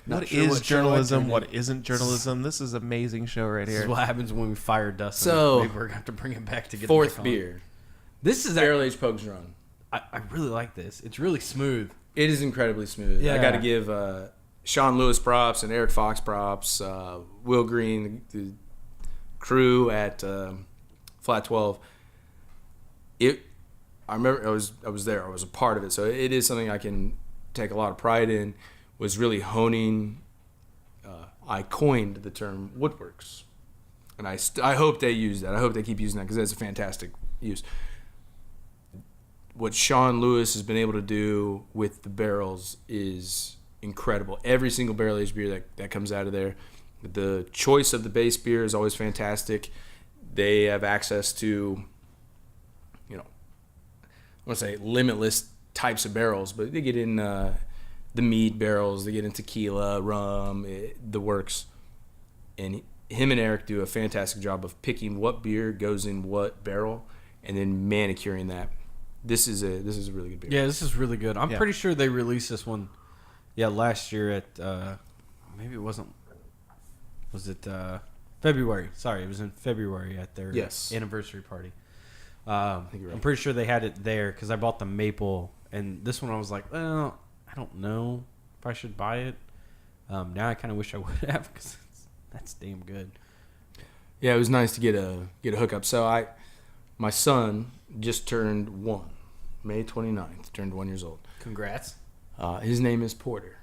Not What sure is what show I journalism? turned What in. isn't journalism? This is an amazing show right This here. is what happens when we fire Dustin. So, maybe we're gonna have to bring him back to get him 4th back on. beer. This is Barrel aged Pogues Run. I really like this. It's really smooth. It is incredibly smooth. Yeah. I got to give Sean Lewis props and Eric Fox props. Will Green, the crew at Flat 12. I remember I was there. I was a part of it, so it is something I can take a lot of pride in. Was really honing. I coined the term woodworks, and I hope they use that. I hope they keep using that because that's a fantastic use. What Sean Lewis has been able to do with the barrels is incredible. Every single barrel-aged beer that comes out of there. The choice of the base beer is always fantastic. They have access to, I want to say limitless types of barrels, but they get in the mead barrels, they get in tequila, rum, the works. And him and Eric do a fantastic job of picking what beer goes in what barrel and then manicuring that. this is a really good beer. Yeah, this is really good. I'm Yeah. pretty sure they released this one, last year at maybe it wasn't. Was it February? Sorry, it was in February at their anniversary party. I think you're right. I'm pretty sure they had it there because I bought the maple, and this one I was like, well, I don't know if I should buy it. Now I kind of wish I would have because that's damn good. Yeah, it was nice to get a hookup. So my son just turned 1, May 29th, turned 1 years old. Congrats. His name is Porter.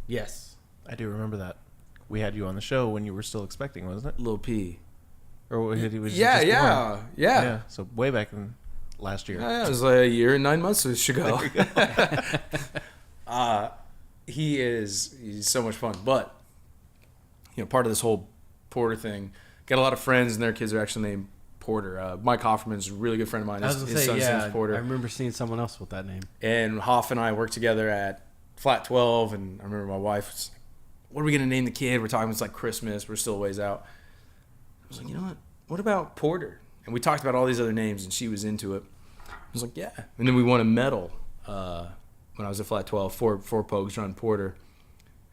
Yes. I do remember that. We had you on the show when you were still expecting, wasn't it? Lil P. Or he was Yeah, just yeah, born? yeah. So way back in last year. Yeah, it was like a year and 9 months ago. He's so much fun. But, part of this whole Porter thing, got a lot of friends and their kids are actually named Porter. Mike Hofferman's a really good friend of mine. I was going to His say, son's name's Porter. I remember seeing someone else with that name. And Hoff and I worked together at Flat 12, and I remember my wife was like, what are we going to name the kid? We're talking, it's like Christmas. We're still a ways out. I was like, you know what? What about Porter? And we talked about all these other names, and she was into it. I was like, yeah. And then we won a medal when I was at Flat 12 for Pogues Run Porter.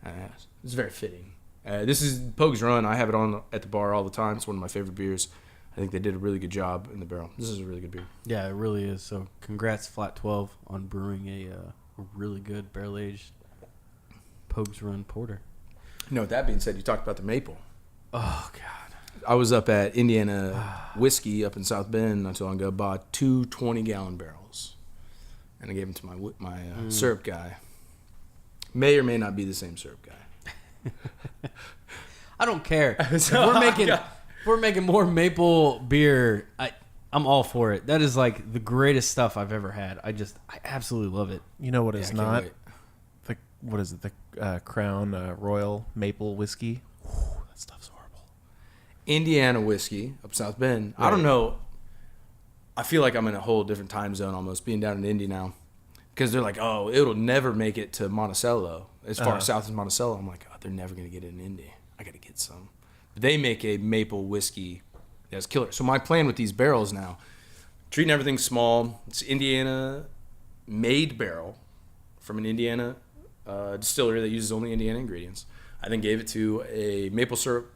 It was very fitting. This is Pogues Run. I have it on at the bar all the time. It's one of my favorite beers. I think they did a really good job in the barrel. This is a really good beer. Yeah, it really is. So congrats, Flat 12, on brewing a really good barrel-aged Pogues Run Porter. With that being said, you talked about the maple. Oh, God. I was up at Indiana Whiskey up in South Bend not too long ago. Bought 2 20-gallon barrels, and I gave them to my syrup guy. May or may not be the same syrup guy. I don't care. If we're making more maple beer, I'm all for it. That is like the greatest stuff I've ever had. I absolutely love it. You know what is I can't not? wait. What is it? The Crown Royal Maple Whiskey. Whew, that stuff's horrible. Indiana Whiskey up South Bend. Right. I don't know. I feel like I'm in a whole different time zone almost being down in Indy now. Because they're like, oh, it'll never make it to Monticello. As far south as Monticello, I'm like, oh, they're never going to get it in Indy. I got to get some. They make a maple whiskey that's killer. So my plan with these barrels now, treating everything small. It's Indiana-made barrel from an Indiana distillery that uses only Indiana ingredients. I then gave it to a maple syrup.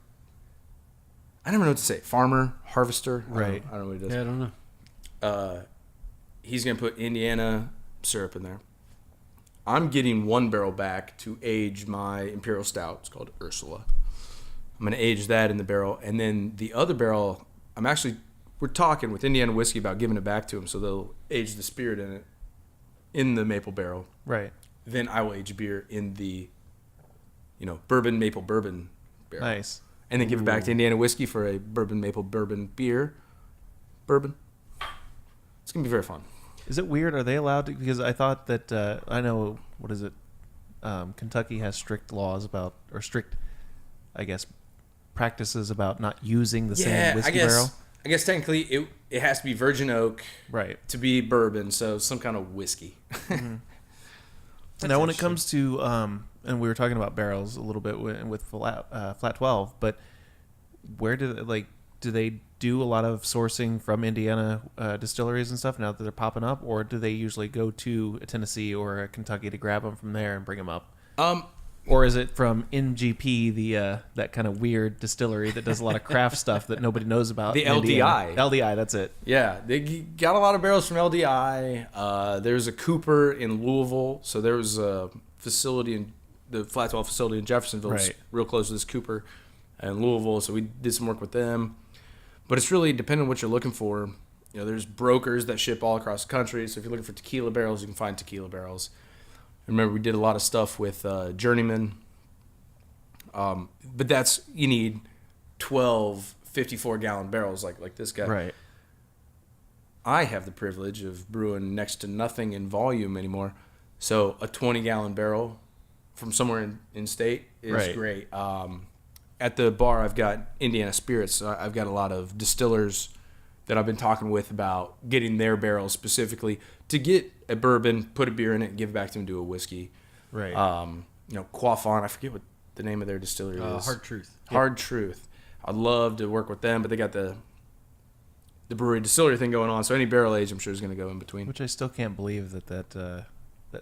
I never know what to say. Farmer, harvester. Right. I don't know what he does. Yeah, I don't know. He's going to put Indiana syrup in there. I'm getting 1 barrel back to age my Imperial Stout. It's called Ursula. I'm going to age that in the barrel. And then the other barrel, we're talking with Indiana Whiskey about giving it back to them so they'll age the spirit in it in the maple barrel. Right. Then I will age beer in the, bourbon maple bourbon barrel. Nice. And then give it back to Indiana Whiskey for a bourbon maple bourbon beer. Bourbon. It's going to be very fun. Is it weird? Are they allowed to? Because I thought that I know, what is it? Kentucky has strict laws about, or strict, I guess, practices about not using the same whiskey barrel. I guess technically it has to be virgin oak, Right. to be bourbon, so some kind of whiskey. Mm-hmm. Now, when it comes to, and we were talking about barrels a little bit with Flat 12, but where do they do a lot of sourcing from Indiana distilleries and stuff now that they're popping up, or do they usually go to a Tennessee or a Kentucky to grab them from there and bring them up? Or is it from MGP, the that kind of weird distillery that does a lot of craft stuff that nobody knows about? The in Indiana? LDI. LDI, that's it. Yeah, they got a lot of barrels from LDI. There's a Cooper in Louisville, so there was a facility the Flat 12 facility in Jeffersonville, Right. real close to this Cooper in Louisville, so we did some work with them. But it's really depending on what you're looking for. There's brokers that ship all across the country, so if you're looking for tequila barrels, you can find tequila barrels. Remember, we did a lot of stuff with Journeyman. But you need 12 54-gallon barrels like this guy. Right. I have the privilege of brewing next to nothing in volume anymore. So a 20-gallon barrel from somewhere in state is Right. great. At the bar, I've got Indiana Spirits. So I've got a lot of distillers that I've been talking with about getting their barrels specifically to get a bourbon, put a beer in it, and give it back to them, do a whiskey. Right. Quaffon, I forget what the name of their distillery is. Hard Truth. Hard Truth. I'd love to work with them, but they got the the brewery distillery thing going on. So any barrel age, I'm sure, is going to go in between. Which I still can't believe that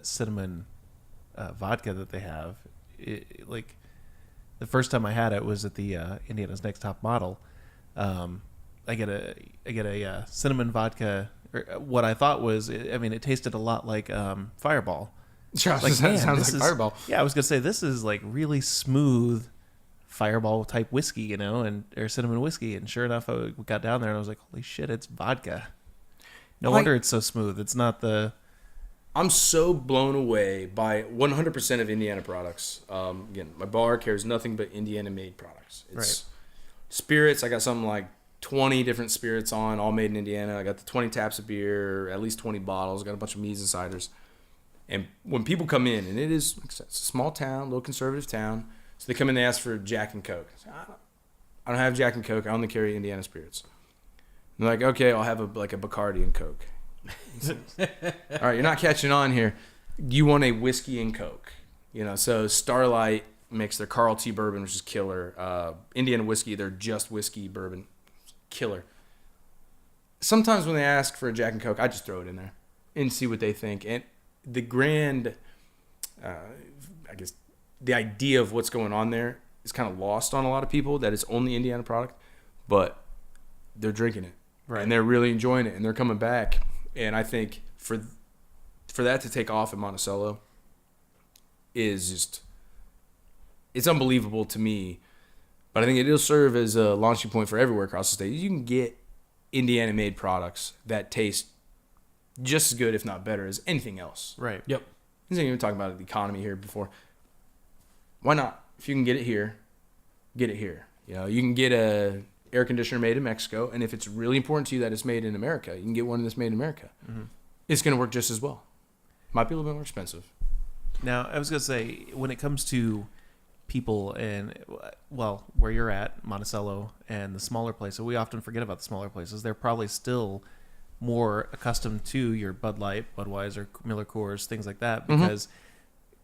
cinnamon vodka that they have. Like the first time I had it was at the Indiana's Next Top Model. I get a cinnamon vodka. Or what I thought was, it tasted a lot like Fireball. Sure, Like, man, sounds like Fireball. Yeah, I was gonna say this is like really smooth Fireball type whiskey, or cinnamon whiskey. And sure enough, I got down there and I was like, holy shit, it's vodka. No wonder it's so smooth. It's not the. I'm so blown away by 100% of Indiana products. Again, my bar carries nothing but Indiana-made products. It's spirits. I got something like 20 different spirits on, all made in Indiana. I got the 20 taps of beer, at least 20 bottles. I got a bunch of meads and ciders. And when people come in, and it's a small town, little conservative town, so they come in, they ask for Jack and Coke. I say, I don't have Jack and Coke. I only carry Indiana spirits. And they're like, okay, I'll have a Bacardi and Coke. All right, you're not catching on here. You want a whiskey and Coke. So Starlight makes their Carl T bourbon, which is killer. Indiana whiskey, they're just whiskey bourbon. Killer. Sometimes when they ask for a Jack and Coke, I just throw it in there and see what they think. And the grand, I guess, the idea of what's going on there is kind of lost on a lot of people, that it's only Indiana product, but they're drinking it. Right. And they're really enjoying it, and they're coming back. And I think for that to take off in Monticello is just, it's unbelievable to me. But I think it'll serve as a launching point for everywhere across the state. You can get Indiana-made products that taste just as good, if not better, as anything else. Right. Yep. I wasn't even talking about the economy here before. Why not? If you can get it here, get it here. You can get a air conditioner made in Mexico, and if it's really important to you that it's made in America, you can get one that's made in America. Mm-hmm. It's going to work just as well. Might be a little bit more expensive. Now, I was going to say, when it comes to people and, where you're at, Monticello, and the smaller places, we often forget about the smaller places. They're probably still more accustomed to your Bud Light, Budweiser, Miller Coors, things like that, because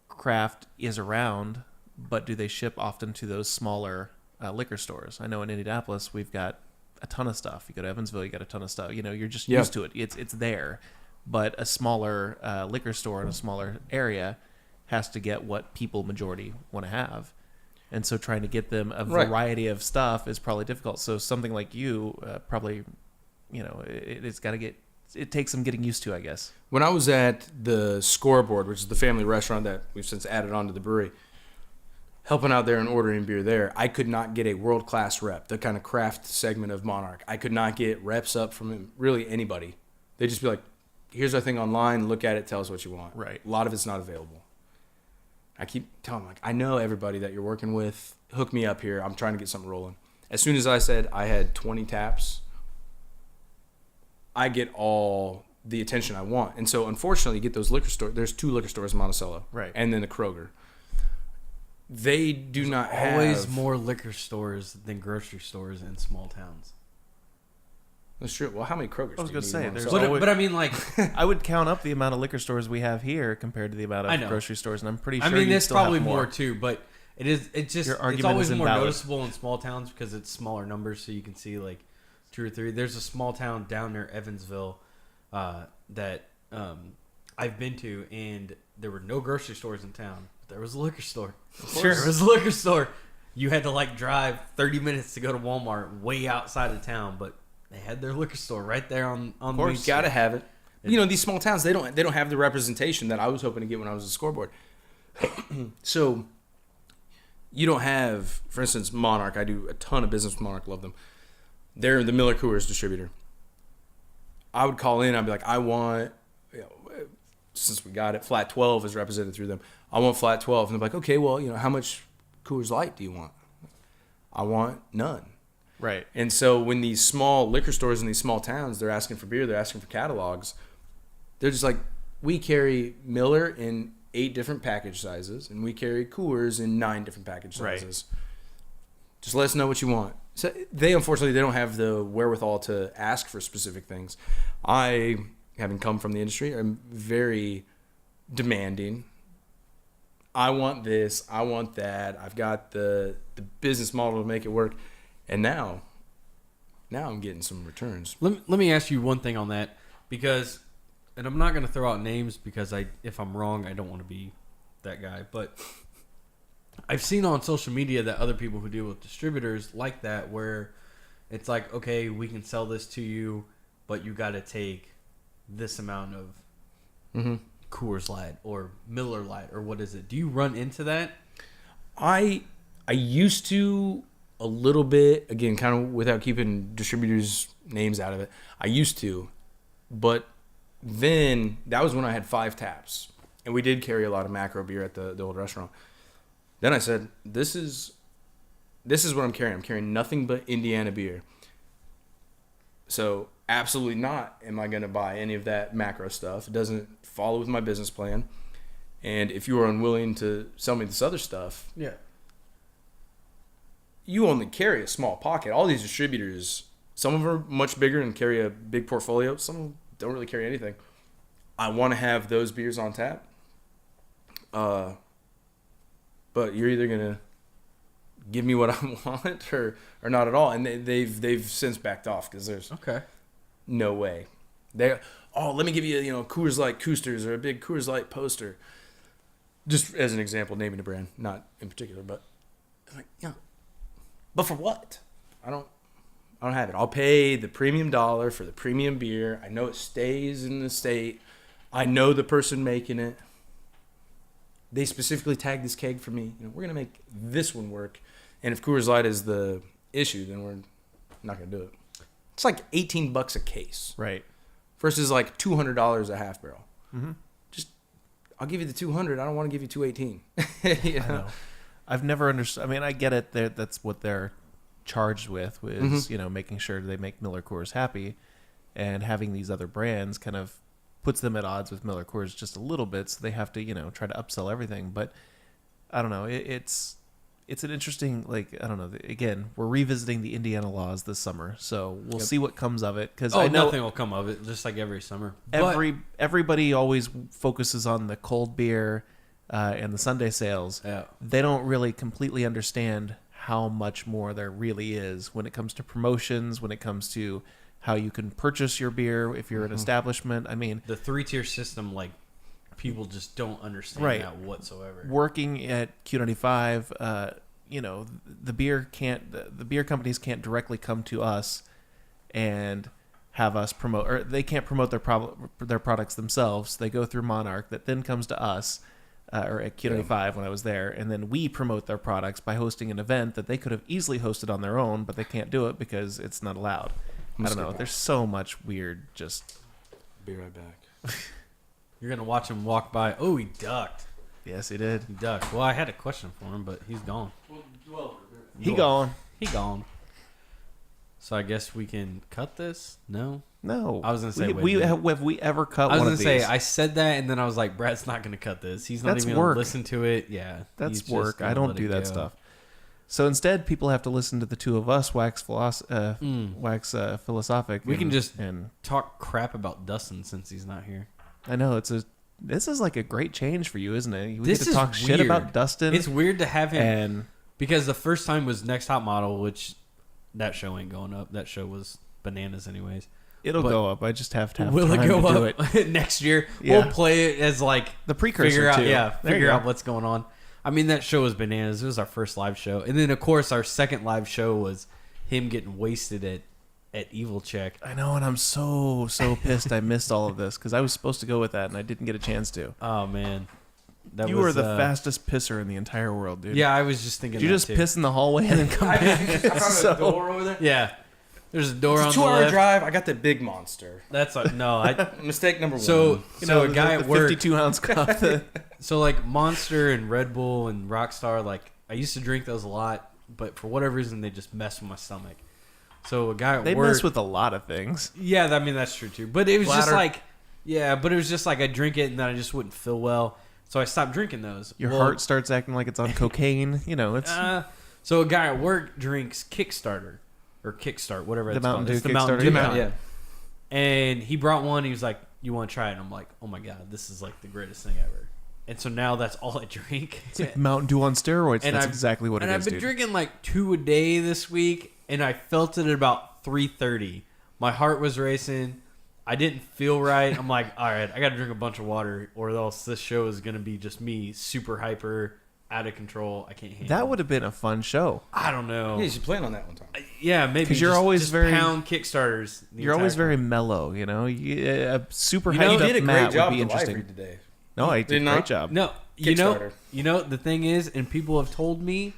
craft is around, but do they ship often to those smaller liquor stores? I know in Indianapolis, we've got a ton of stuff. You go to Evansville, you got a ton of stuff. You're just used to it. It's there. But a smaller liquor store in a smaller area has to get what people majority want to have. And so trying to get them a variety of stuff is probably difficult. So something like you probably, it's got to get, it takes some getting used to, I guess. When I was at the Scoreboard, which is the family restaurant that we've since added on to the brewery, helping out there and ordering beer there, I could not get a world-class rep, the kind of craft segment of Monarch. I could not get reps up from really anybody. They'd just be like, here's our thing online, look at it, tell us what you want. Right. A lot of it's not available. I keep telling them, I know everybody that you're working with. Hook me up here. I'm trying to get something rolling. As soon as I said I had 20 taps, I get all the attention I want. And so, unfortunately, you get those liquor stores. There's 2 liquor stores in Monticello. Right. And then the Kroger. They do not have... always more liquor stores than grocery stores in small towns. That's true. Well, how many Krogers I was do you going to say, need? there's But I mean, like... I would count up the amount of liquor stores we have here compared to the amount of grocery stores, and I'm pretty sure there's still probably have more too, but it's always more noticeable in small towns because it's smaller numbers, so you can see like 2 or 3. There's a small town down near Evansville that I've been to, and there were no grocery stores in town. But there was a liquor store. Sure, there was a liquor store. You had to like drive 30 minutes to go to Walmart way outside of town, but they had their liquor store right there on Of course, gotta have it. These small towns, they don't have the representation that I was hoping to get when I was at Scoreboard. So you don't have, for instance, Monarch. I do a ton of business with Monarch. Love them. They're the Miller Coors distributor. I would call in. I'd be like, I want, since we got it, Flat 12 is represented through them. I want Flat 12. And they're like, okay, well, how much Coors Light do you want? I want none. Right. And so when these small liquor stores in these small towns, they're asking for beer, they're asking for catalogs, they're just like, we carry Miller in 8 different package sizes, and we carry Coors in 9 different package sizes. Right. Just let us know what you want. So unfortunately, they don't have the wherewithal to ask for specific things. I, having come from the industry, am very demanding. I want this, I want that. I've got the business model to make it work. And now, now I'm getting some returns. Let me ask you one thing on that, because, and I'm not going to throw out names because if I'm wrong, I don't want to be that guy. But I've seen on social media that other people who deal with distributors like that, where it's like, okay, we can sell this to you, but you got to take this amount of Coors Light or Miller Light or what is it? Do you run into that? I used to a little bit, again, kind of without keeping distributors' names out of it. I used to, but then that was when I had 5 taps, and we did carry a lot of macro beer at the old restaurant. Then I said, this is what I'm carrying. I'm carrying nothing but Indiana beer. So absolutely not am I going to buy any of that macro stuff. It doesn't follow with my business plan. And if you are unwilling to sell me this other stuff, you only carry a small pocket. All these distributors, some of them are much bigger and carry a big portfolio. Some of them don't really carry anything. I want to have those beers on tap. But you're either going to give me what I want or not at all. And they've since backed off because there's no way. Let me give you, Coors Light Coosters or a big Coors Light poster. Just as an example, naming a brand, not in particular, but like, but for what? I don't have it. I'll pay the premium $1 for the premium beer. I know it stays in the state. I know the person making it. They specifically tagged this keg for me. We're gonna make this one work. And if Coors Light is the issue, then we're not gonna do it. It's like $18 a case, right? Versus like $200 a half barrel. Mm-hmm. Just, I'll give you the $200. I don't want to give you $218. I know. I've never understood. I mean, I get it. That's what they're charged with, is making sure they make Miller Coors happy, and having these other brands kind of puts them at odds with Miller Coors just a little bit. So they have to try to upsell everything. But I don't know. It's an interesting, I don't know. Again, we're revisiting the Indiana laws this summer, so we'll see what comes of it. Because I know nothing will come of it, just like every summer. Everybody always focuses on the cold beer and the Sunday sales. Yeah. They don't really completely understand how much more there really is when it comes to promotions, when it comes to how you can purchase your beer if you're an establishment. I mean, the 3-tier system, people just don't understand that whatsoever. Working at Q95, the beer companies can't directly come to us and have us promote, or they can't promote their products themselves. They go through Monarch, that then comes to us, or at Q95 when I was there, and then we promote their products by hosting an event that they could have easily hosted on their own, but they can't do it because it's not allowed. I don't know. There's so much weird. Just be right back. You're gonna watch him walk by. Oh, he ducked. Yes, he did. He ducked. Well, I had a question for him, but he's gone. He gone. He gone. So I guess we can cut this? No. I was gonna say have we ever cut one of these? I was gonna say I said that, and then I was like, Brad's not gonna cut this. He's not even gonna listen to it. Yeah, that's work. I don't do that stuff. So instead, people have to listen to the two of us wax philosophic. We can just talk crap about Dustin since he's not here. I know this is like a great change for you, isn't it? We get to talk shit about Dustin. It's weird to have him, because the first time was Next Top Model, which that show ain't going up. That show was bananas, anyways. It'll go up. I just have to have time to do it. Will it go up next year? Yeah. We'll play it as the precursor figure out what's going on. I mean, that show was bananas. It was our first live show. And then, of course, our second live show was him getting wasted at Evil Check. I know, and I'm so pissed I missed all of this because I was supposed to go with that, and I didn't get a chance to. Oh, man. You were the fastest pisser in the entire world, dude. Yeah, I was just thinking Did you just piss in the hallway and then come back? I found a door over there. Yeah. There's a door on the left. It's a 2-hour drive. I got the big monster. That's mistake number one. So a guy at work, 52-ounce cup. So Monster and Red Bull and Rockstar, I used to drink those a lot, but for whatever reason they just mess with my stomach. So a guy at work, they mess with a lot of things. Yeah, I mean that's true too. But it was just I drink it and then I just wouldn't feel well, so I stopped drinking those. Your heart starts acting like it's on cocaine. It's so a guy at work drinks Kickstarter. Or Kickstart, whatever it's called. It's the Mountain Dew. Yeah. And he brought one. He was like, "You want to try it?" And I'm like, "Oh my god, this is the greatest thing ever." And so now that's all I drink. It's like Mountain Dew on steroids. And that's exactly what it is. And I've been drinking 2 a day this week, and I felt it at about 3:30. My heart was racing. I didn't feel right. I'm like, all right, I got to drink a bunch of water, or else this show is going to be just me, super hyper, out of control. I can't handle That it. would have been a fun show. I don't know. Yeah, you should plan on that one time. Yeah, maybe. 'Cause you're always just very- pound Kickstarters. You're always very mellow, you know. A super You hyped did a up great Matt job would be with the interesting. library today. No, I did Did a not? great job. No, Kickstarter. you know, the thing is, and people have told me,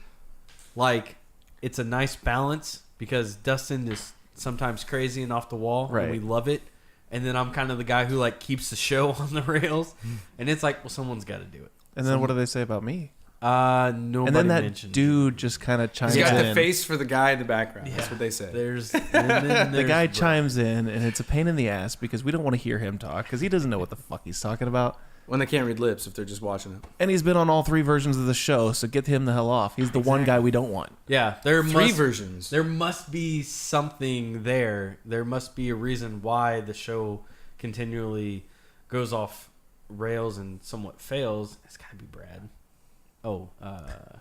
like, it's a nice balance because Dustin is sometimes crazy and off the wall, Right. and we love it. And then I'm kind of the guy who like keeps the show on the rails, and it's like, well, someone's got to do it. And then what do they say about me? Nobody And then that mentioned dude just kind of chimes He's got in. the face for the guy in the background. That's what they say. The guy chimes in, and it's a pain in the ass because we don't want to hear him talk because he doesn't know what the fuck he's talking about. When they can't read lips if they're just watching it. And he's been on all 3 versions of the show, so get him the hell off. He's the one guy we don't want. Yeah, there 3 must, versions. There must be something there. There must be a reason why the show continually goes off rails and somewhat fails. It's got to be Brad. Oh, common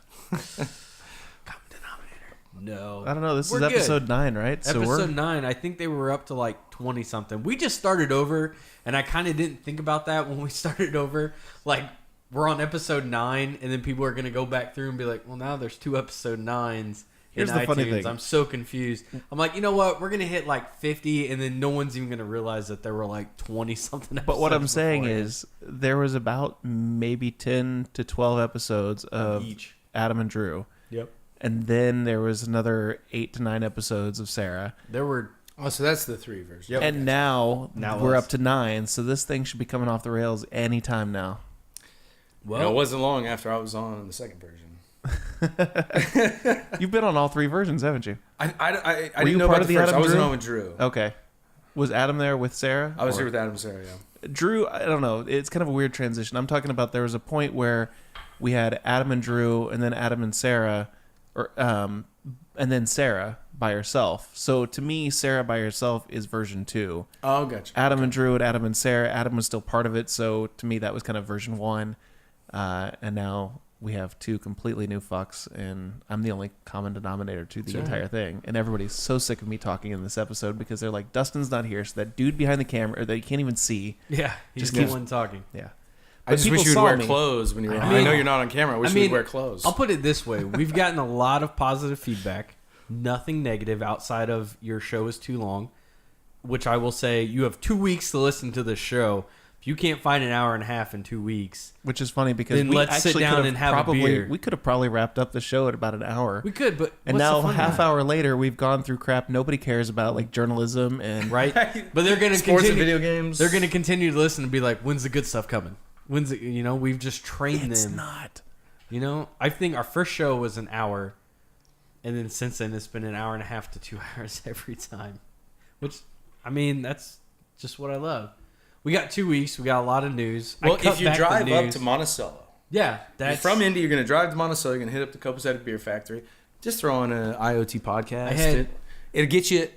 denominator. No, I don't know. This We're is good. episode 9, right? Episode 9. I think they were up to like 20 something. We just started over, and I kind of didn't think about that when we started over. Like, we're on episode 9, and then people are gonna go back through and be like, "Well, now there's 2 episode 9s." Here's in the funny iTunes. thing. I'm so confused. I'm like, you know what? We're gonna hit like 50, and then no one's even gonna realize that there were like 20 something. But what I'm episodes saying beforehand. is there was about maybe 10 to 12 episodes of each. Adam and Drew. Yep. And then there was another 8 to 9 episodes of Sarah. There were. Oh, so that's the 3 versions. Yep. And now we're us. up to 9, so this thing should be coming off the rails anytime now. Well, it wasn't long after I was on the second version. You've been on all 3 versions, haven't you? I Were didn't you know part about of the the first. Adam I wasn't Drew? on with Drew. Okay. Was Adam there with Sarah? I was Or- here with Adam and Sarah, yeah. Drew, I don't know. It's kind of a weird transition. I'm talking about there was a point where we had Adam and Drew, and then Adam and Sarah, and then Sarah by herself. So to me, Sarah by herself is version 2. Oh, gotcha. Adam and Drew and Adam and Sarah. Adam was still part of it, so to me that was kind of version 1. And now we have 2 completely new fucks, and I'm the only common denominator to the entire thing. And everybody's so sick of me talking in this episode because they're like, Dustin's not here, so that dude behind the camera, or that you can't even see. Yeah, he's Just the keeps- one talking. Yeah. I just people wish you would saw wear me. clothes when you were on. mean- I know you're not on camera. I wish you would wear clothes. I'll put it this way: we've gotten a lot of positive feedback. Nothing negative outside of your show is too long, which I will say you have 2 weeks to listen to this show. If you can't find an hour and a half in 2 weeks, Which is funny because Then we let's sit actually down could and have a probably, beer. We could have probably wrapped up the show at about an hour. we could. But And what's the now, fun in half that? hour later, we've gone through crap nobody cares about, like journalism and right? But they're going to Sports and continue. video games. They're going to continue to listen and be like, "When's the good stuff coming? When's it?" You know, we've just trained It's them. not. You know, I think our first show was an hour, and then since then it's been an hour and a half to 2 hours every time. Which, I mean, that's just what I love. We got 2 weeks. We got a lot of news. Well, I cut if you back the drive up news. to Monticello, yeah, you're that's from Indy, you're going to drive to Monticello, you're going to hit up the Kopacetic Beer Factory, just throw on an IoT podcast. I had- It'll get you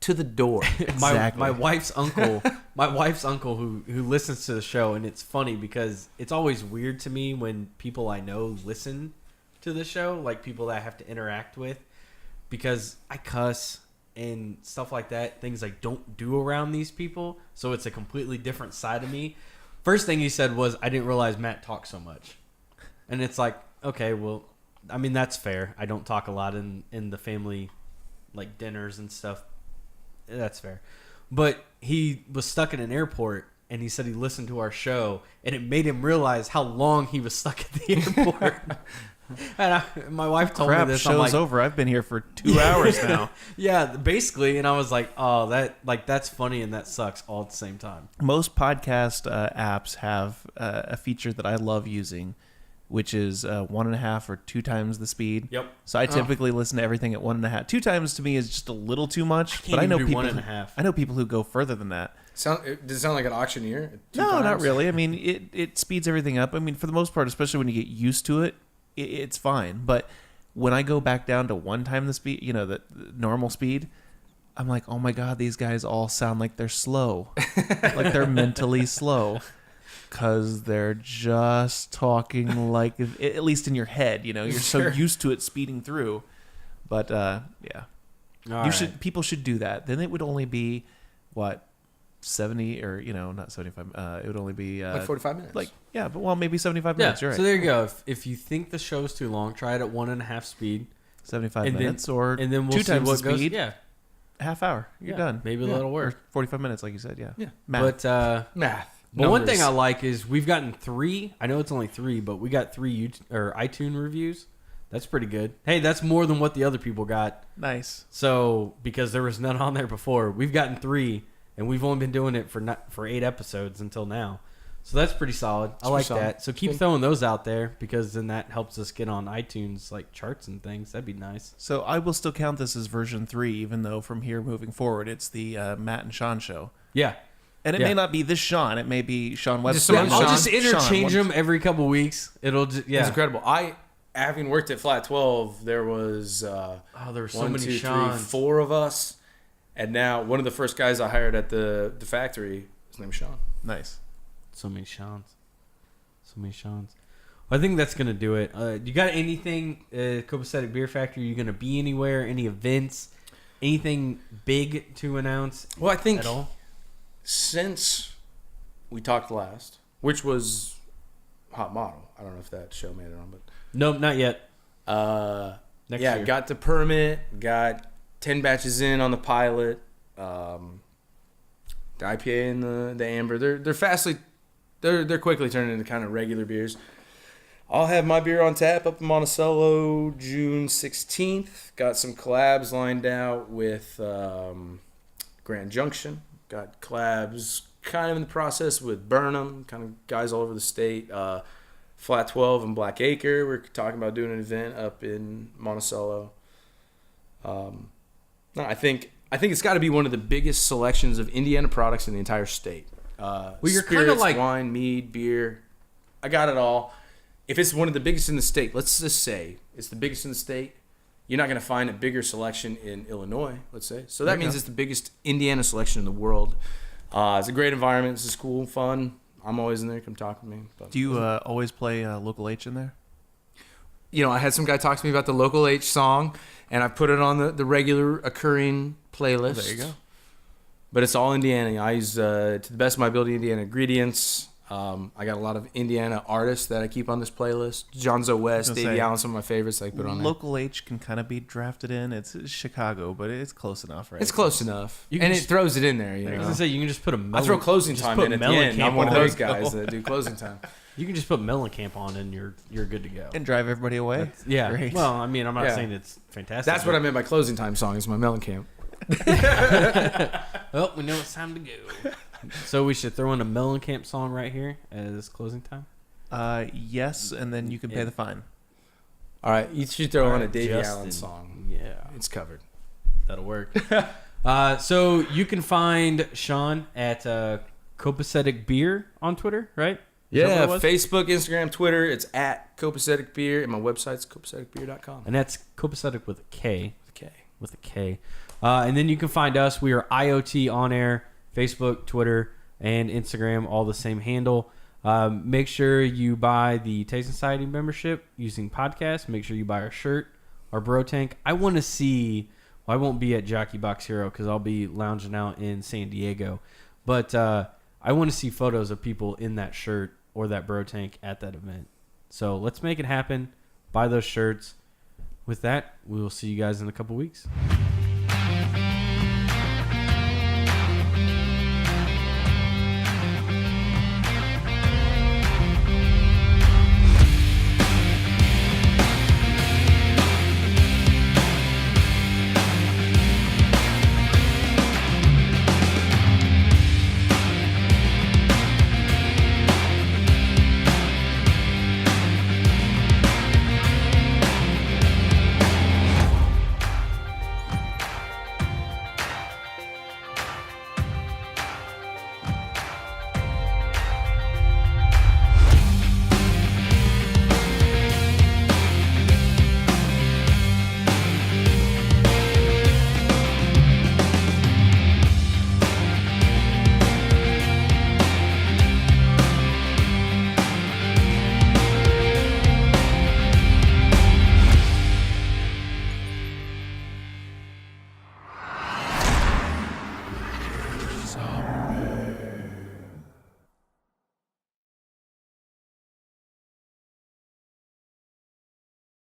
to the door. Exactly. my wife's uncle. My wife's uncle who listens to the show, and it's funny because it's always weird to me when people I know listen to the show, like people that I have to interact with, because I cuss and stuff like that, things I don't do around these people, so it's a completely different side of me. First thing he said was, I didn't realize Matt talked so much. And it's like, okay, well, I mean, that's fair. I don't talk a lot in the family, like dinners and stuff. That's fair. But he was stuck in an airport, and he said he listened to our show, and it made him realize how long he was stuck at the airport. And my wife told Crap, me this. show's I'm like, over. I've been here for 2 hours now. yeah, basically. And I was like, oh, that's funny and that sucks all at the same time. Most podcast apps have a feature that I love using, which is 1.5 or 2 times the speed. Yep. So I typically listen to everything at 1.5. 2 times to me is just a little too much. can't But I even know do people. 1.5. I know people who go further than that. Does it sound like an auctioneer? No, not really. I mean, it speeds everything up. I mean, for the most part, especially when you get used to it, it's fine. But when I go back down to 1 time the speed, the normal speed, I'm like, oh my God, these guys all sound like they're slow. Like they're mentally slow. Because they're just talking like, at least in your head, you're so used to it speeding through. But, yeah. People should do that. Then it would only be what 70 or not 75. It would only be like 45 minutes. Maybe 75 minutes. You're right. So there you go. If you think the show's too long, try it at 1.5 speed. 75 minutes, and then we'll 2 times the speed. Yeah, half hour. You're done. Maybe that'll work. Or 45 minutes, like you said. Yeah. Math. But math. But one thing I like is we've gotten 3. I know it's only 3, but we got 3 iTunes reviews. That's pretty good. Hey, that's more than what the other people got. Nice. So because there was none on there before, we've gotten 3, and we've only been doing it for 8 episodes until now. So that's pretty solid. I like that. So keep throwing those out there because then that helps us get on iTunes like charts and things. That'd be nice. So I will still count this as version 3, even though from here moving forward, it's the Matt and Sean show. Yeah. And it may not be this Sean. It may be Sean Webster. I'll just interchange them every couple weeks. It'll just, It's incredible. Having worked at Flat 12, there was there were so 1, many 2, 3, Seans. 4 of us. And now one of the first guys I hired at the factory, his name's Sean. Nice. So many Seans. I think that's going to do it. You got anything, Kopacetic Beer Factory? Are you going to be anywhere? Any events? Anything big to announce? Well, I think at all? Since we talked last, which was Hot Model. I don't know if that show made it on, but nope, not yet. Next year. Got the permit, got 10 batches in on the pilot. The IPA and the amber, they're quickly turning into kind of regular beers. I'll have my beer on tap up in Monticello June 16th. Got some collabs lined out with Grand Junction. Got collabs kind of in the process with Burnham, kind of guys all over the state. Flat 12 and Black Acre. We're talking about doing an event up in Monticello. I think it's got to be one of the biggest selections of Indiana products in the entire state. Well, you're kind of spirits, like wine, mead, beer. I got it all. If it's one of the biggest in the state, let's just say it's the biggest in the state. You're not going to find a bigger selection in Illinois, let's say. So that means it's the biggest Indiana selection in the world. It's a great environment. It's just cool, fun. I'm always in there. Come talk to me. But, do you always play Local H in there? I had some guy talk to me about the Local H song, and I put it on the regular occurring playlist. Oh, there you go. But it's all Indiana. I use, to the best of my ability, Indiana ingredients. I got a lot of Indiana artists that I keep on this playlist. Johnzo West, Davey Allen, some of my favorites I put on there. Local H can kind of be drafted in. It's Chicago, but it's close enough, right? It's close enough. And it throws it in there. I was going to say, you can just put I throw closing time in at the end. I'm one of those guys that do closing time. You can just put Mellencamp on and you're good to go. And drive everybody away? Yeah. Great. Well, I mean, I'm not saying it's fantastic. That's what I meant by closing time song is my Mellencamp. Well, we know it's time to go. So we should throw in a Mellencamp song right here as closing time? Yes, and then you can pay the fine. All right, you should throw on a Davey Allen song. Yeah. It's covered. That'll work. So you can find Sean at Kopacetic Beer on Twitter, right? Yeah, Facebook, Instagram, Twitter. It's at Kopacetic Beer, and my website's kopaceticbeer.com. And that's Kopacetic with a K. With a K. And then you can find us. We are IoT on air, Facebook, Twitter, and Instagram, all the same handle. Make sure you buy the Taste Society membership using podcast. Make sure you buy our shirt, our bro tank. I want to see. Well, I won't be at Jockey Box Hero because I'll be lounging out in San Diego. But I want to see photos of people in that shirt or that bro tank at that event. So let's make it happen. Buy those shirts. With that, we will see you guys in a couple weeks.